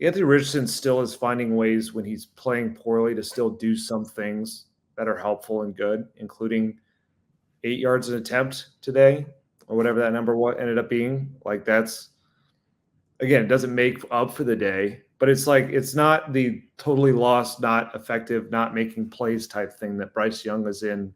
Anthony Richardson still is finding ways when he's playing poorly to still do some things that are helpful and good, including 8 yards an attempt today or whatever that number ended up being. Like, that's, again, it doesn't make up for the day, but it's like, it's not the totally lost, not effective, not making plays type thing that Bryce Young is in.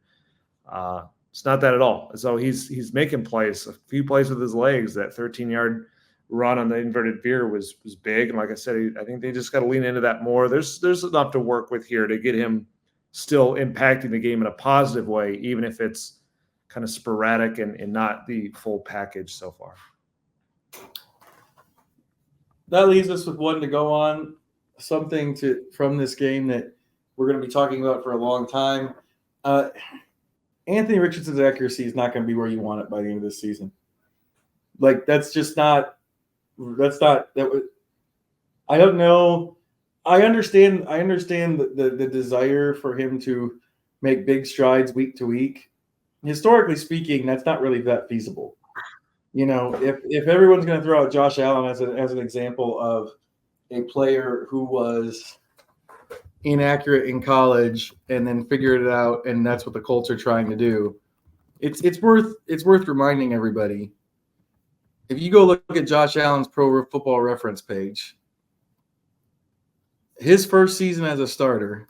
It's not that at all. So he's making plays, a few plays with his legs. That 13-yard run on the inverted veer was big. And like I said, I think they just got to lean into that more. There's enough to work with here to get him still impacting the game in a positive way, even if it's kind of sporadic and not the full package so far. That leaves us with one to go on, something from this game that we're going to be talking about for a long time. Anthony Richardson's accuracy is not going to be where you want it by the end of this season. Like, that's just not – I don't know. I understand the desire for him to make big strides week to week. Historically speaking, that's not really that feasible. If everyone's going to throw out Josh Allen as an example of a player who was inaccurate in college and then figured it out, and that's what the Colts are trying to do, it's worth reminding everybody. If you go look at Josh Allen's Pro Football Reference page, his first season as a starter,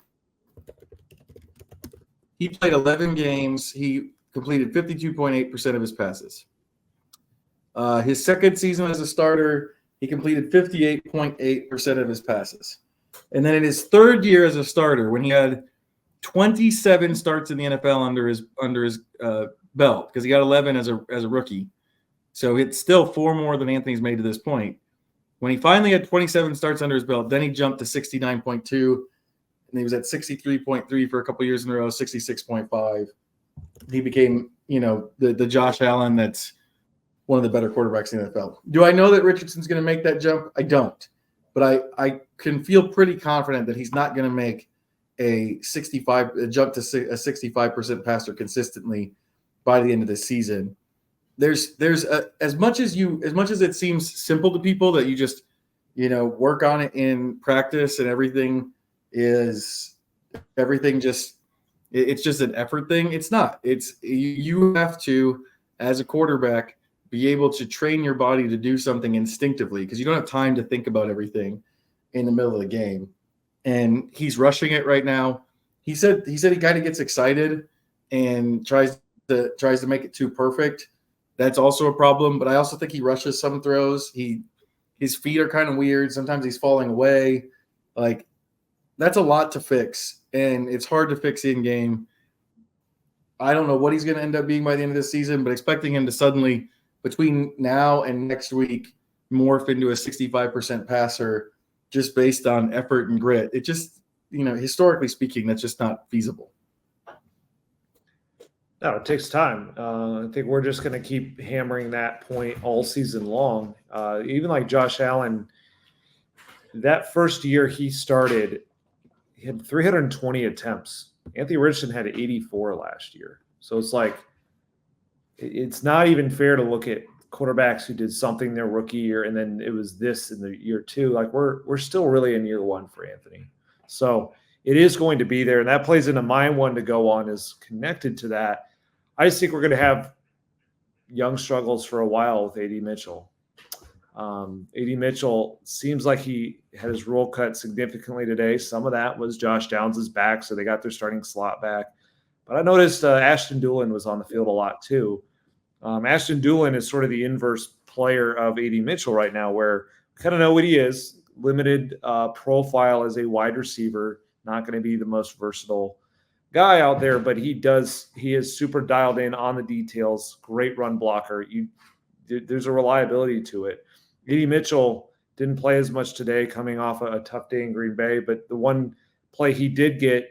he played 11 games. He completed 52.8% of his passes. His second season as a starter, he completed 58.8% of his passes. And then in his third year as a starter, when he had 27 starts in the NFL under his belt, because he got 11 as a rookie, so it's still 4 more than Anthony's made to this point. When he finally had 27 starts under his belt, then he jumped to 69.2, and he was at 63.3 for a couple years in a row, 66.5. He became, the Josh Allen that's one of the better quarterbacks in the NFL. Do I know that Richardson's going to make that jump? I don't. But I can feel pretty confident that he's not going to make a jump to a 65% passer consistently by the end of this season. There's as much as it seems simple to people that you just work on it in practice and everything it's just an effort thing. It's not. It's you have to, as a quarterback, be able to train your body to do something instinctively because you don't have time to think about everything. in the middle of the game, and he's rushing it right now. He said he kind of gets excited and tries to make it too perfect. That's also a problem, but I also think he rushes some throws. His feet are kind of weird. Sometimes he's falling away. Like, that's a lot to fix, and it's hard to fix in game. I don't know what he's going to end up being by the end of the season, but expecting him to suddenly, between now and next week, morph into a 65% passer just based on effort and grit. It just, historically speaking, that's just not feasible. No, it takes time. I think we're just going to keep hammering that point all season long. Even like Josh Allen, that first year he started, he had 320 attempts. Anthony Richardson had 84 last year. So it's like, it's not even fair to look at quarterbacks who did something their rookie year and then it was this in the year two. Like, we're still really in year one for Anthony. So it is going to be there. And that plays into my one to go on is connected to that. I just think we're going to have young struggles for a while with A.D. Mitchell. A.D. Mitchell seems like he had his role cut significantly today. Some of that was Josh Downs' back, so they got their starting slot back. But I noticed Ashton Dulin was on the field a lot too. Ashton Dulin is sort of the inverse player of A.D. Mitchell right now, where we kind of know what he is. Limited profile as a wide receiver, not going to be the most versatile guy out there, but he is super dialed in on the details, great run blocker. There's a reliability to it. A.D. Mitchell didn't play as much today coming off a tough day in Green Bay, but the one play he did get,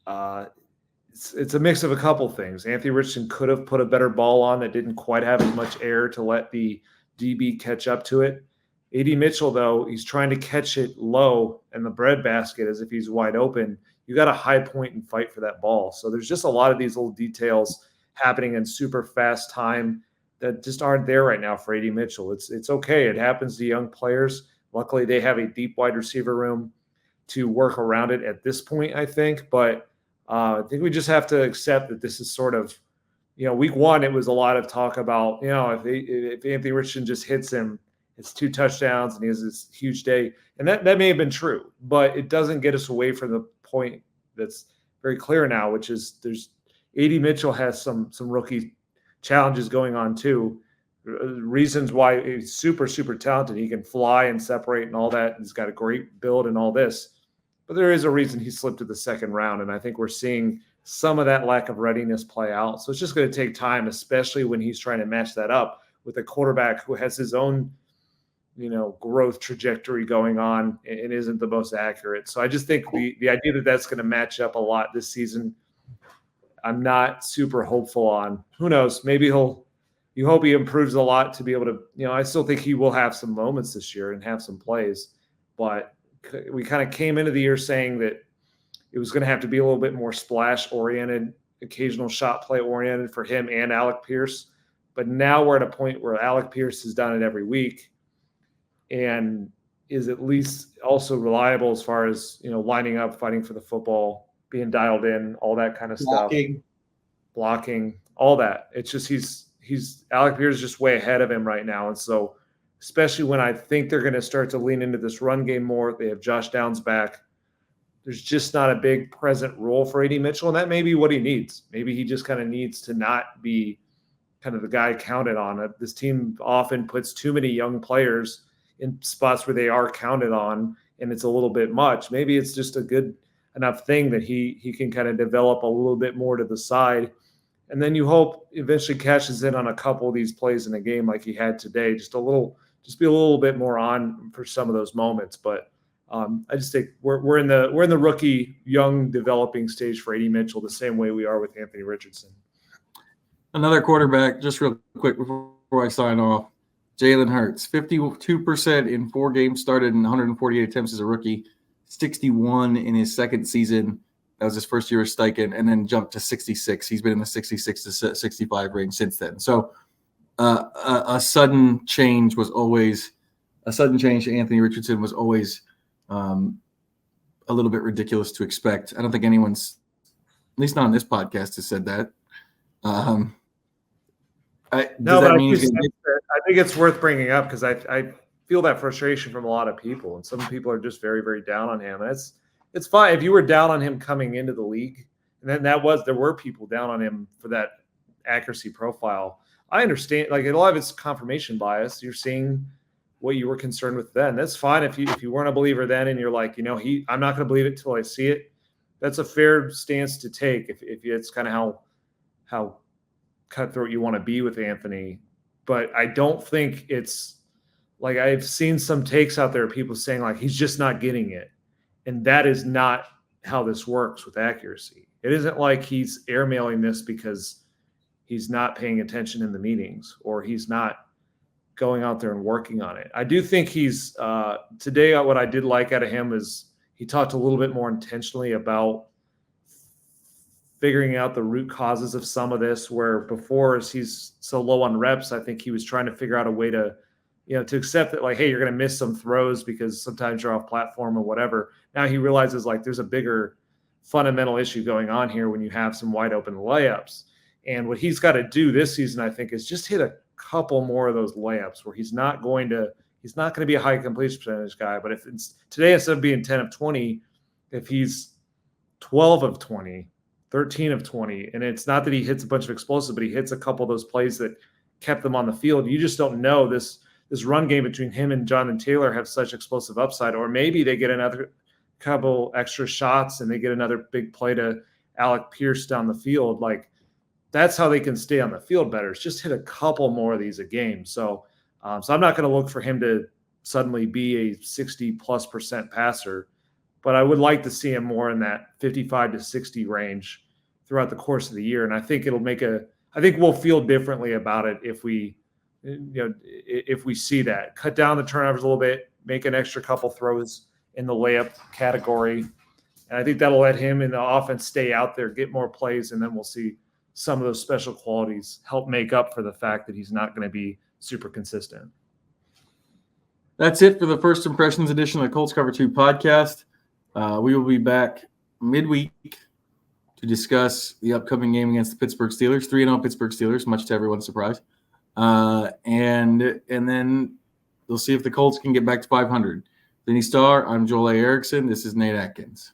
it's a mix of a couple things. Anthony Richardson could have put a better ball on that didn't quite have as much air to let the DB catch up to it. A.D. Mitchell, though, he's trying to catch it low in the breadbasket as if he's wide open. You got to high point and fight for that ball. So there's just a lot of these little details happening in super fast time that just aren't there right now for A.D. Mitchell. It's okay. It happens to young players. Luckily, they have a deep wide receiver room to work around it at this point, I think. But I think we just have to accept that this is sort of, week one, it was a lot of talk about, if Anthony Richardson just hits him, it's 2 touchdowns and he has this huge day. And that may have been true, but it doesn't get us away from the point that's very clear now, which is there's A.D. Mitchell has some rookie challenges going on too. Reasons why he's super, super talented. He can fly and separate and all that. He's got a great build and all this. But there is a reason he slipped to the second round. And I think we're seeing some of that lack of readiness play out. So it's just going to take time, especially when he's trying to match that up with a quarterback who has his own, growth trajectory going on and isn't the most accurate. So I just think the idea that that's going to match up a lot this season, I'm not super hopeful on. Who knows? Maybe you hope he improves a lot to be able to, I still think he will have some moments this year and have some plays, but we kind of came into the year saying that it was going to have to be a little bit more splash oriented, occasional shot play oriented for him and Alec Pierce. But now we're at a point where Alec Pierce has done it every week and is at least also reliable as far as, lining up, fighting for the football, being dialed in, all that kind of stuff. Blocking, all that. It's just he's Alec Pierce is just way ahead of him right now. And so especially when I think they're going to start to lean into this run game more, they have Josh Downs back. There's just not a big present role for A.D. Mitchell, and that may be what he needs. Maybe he just kind of needs to not be kind of the guy counted on. This team often puts too many young players in spots where they are counted on, and it's a little bit much. Maybe it's just a good enough thing that he can kind of develop a little bit more to the side. And then you hope eventually cashes in on a couple of these plays in a game like he had today, just be a little bit more on for some of those moments. But I just think we're in the rookie, young, developing stage for A.D. Mitchell, the same way we are with Anthony Richardson. Another quarterback, just real quick before I sign off, Jalen Hurts, 52% in 4 games started and 148 attempts as a rookie, 61 in his second season. That was his first year with Steichen, and then jumped to 66. He's been in the 66 to 65 range since then. So a sudden change to Anthony Richardson was always a little bit ridiculous to expect. I don't think anyone's, at least not on this podcast, has said that. I think it's worth bringing up because I feel that frustration from a lot of people, and some people are just very, very down on him. And it's fine if you were down on him coming into the league, and then there were people down on him for that accuracy profile. I understand, like, a lot of it's confirmation bias. You're seeing what you were concerned with then. That's fine if you weren't a believer then, and you're like, I'm not going to believe it till I see it. That's a fair stance to take if it's kind of how cutthroat you want to be with Anthony. But I don't think it's like, I've seen some takes out there, people saying like he's just not getting it, and that is not how this works with accuracy. It isn't like he's airmailing this because he's not paying attention in the meetings or he's not going out there and working on it. I do think he's today, what I did like out of him is he talked a little bit more intentionally about figuring out the root causes of some of this, where before, as he's so low on reps, I think he was trying to figure out a way to, to accept that, like, hey, you're going to miss some throws because sometimes you're off platform or whatever. Now he realizes like there's a bigger fundamental issue going on here when you have some wide open layups. And what he's got to do this season, I think, is just hit a couple more of those layups where he's not going to be a high completion percentage guy. But if it's today, instead of being 10 of 20, if he's 12 of 20, 13 of 20, and it's not that he hits a bunch of explosives, but he hits a couple of those plays that kept them on the field. You just don't know this run game between him and Jonathan Taylor have such explosive upside, or maybe they get another couple extra shots and they get another big play to Alec Pierce down the field. Like, that's how they can stay on the field better. It's just hit a couple more of these a game. So I'm not going to look for him to suddenly be a 60+% passer, but I would like to see him more in that 55 to 60 range throughout the course of the year. And I think I think we'll feel differently about it if we see that. Cut down the turnovers a little bit, make an extra couple throws in the layup category. And I think that'll let him in the offense stay out there, get more plays, and then we'll see some of those special qualities help make up for the fact that he's not going to be super consistent. That's it for the First Impressions edition of the Colts Cover-2 podcast. We will be back midweek to discuss the upcoming game against the Pittsburgh Steelers, 3-0 Pittsburgh Steelers, much to everyone's surprise. And then we'll see if the Colts can get back to 500. IndyStar, I'm Joel A. Erickson. This is Nate Atkins.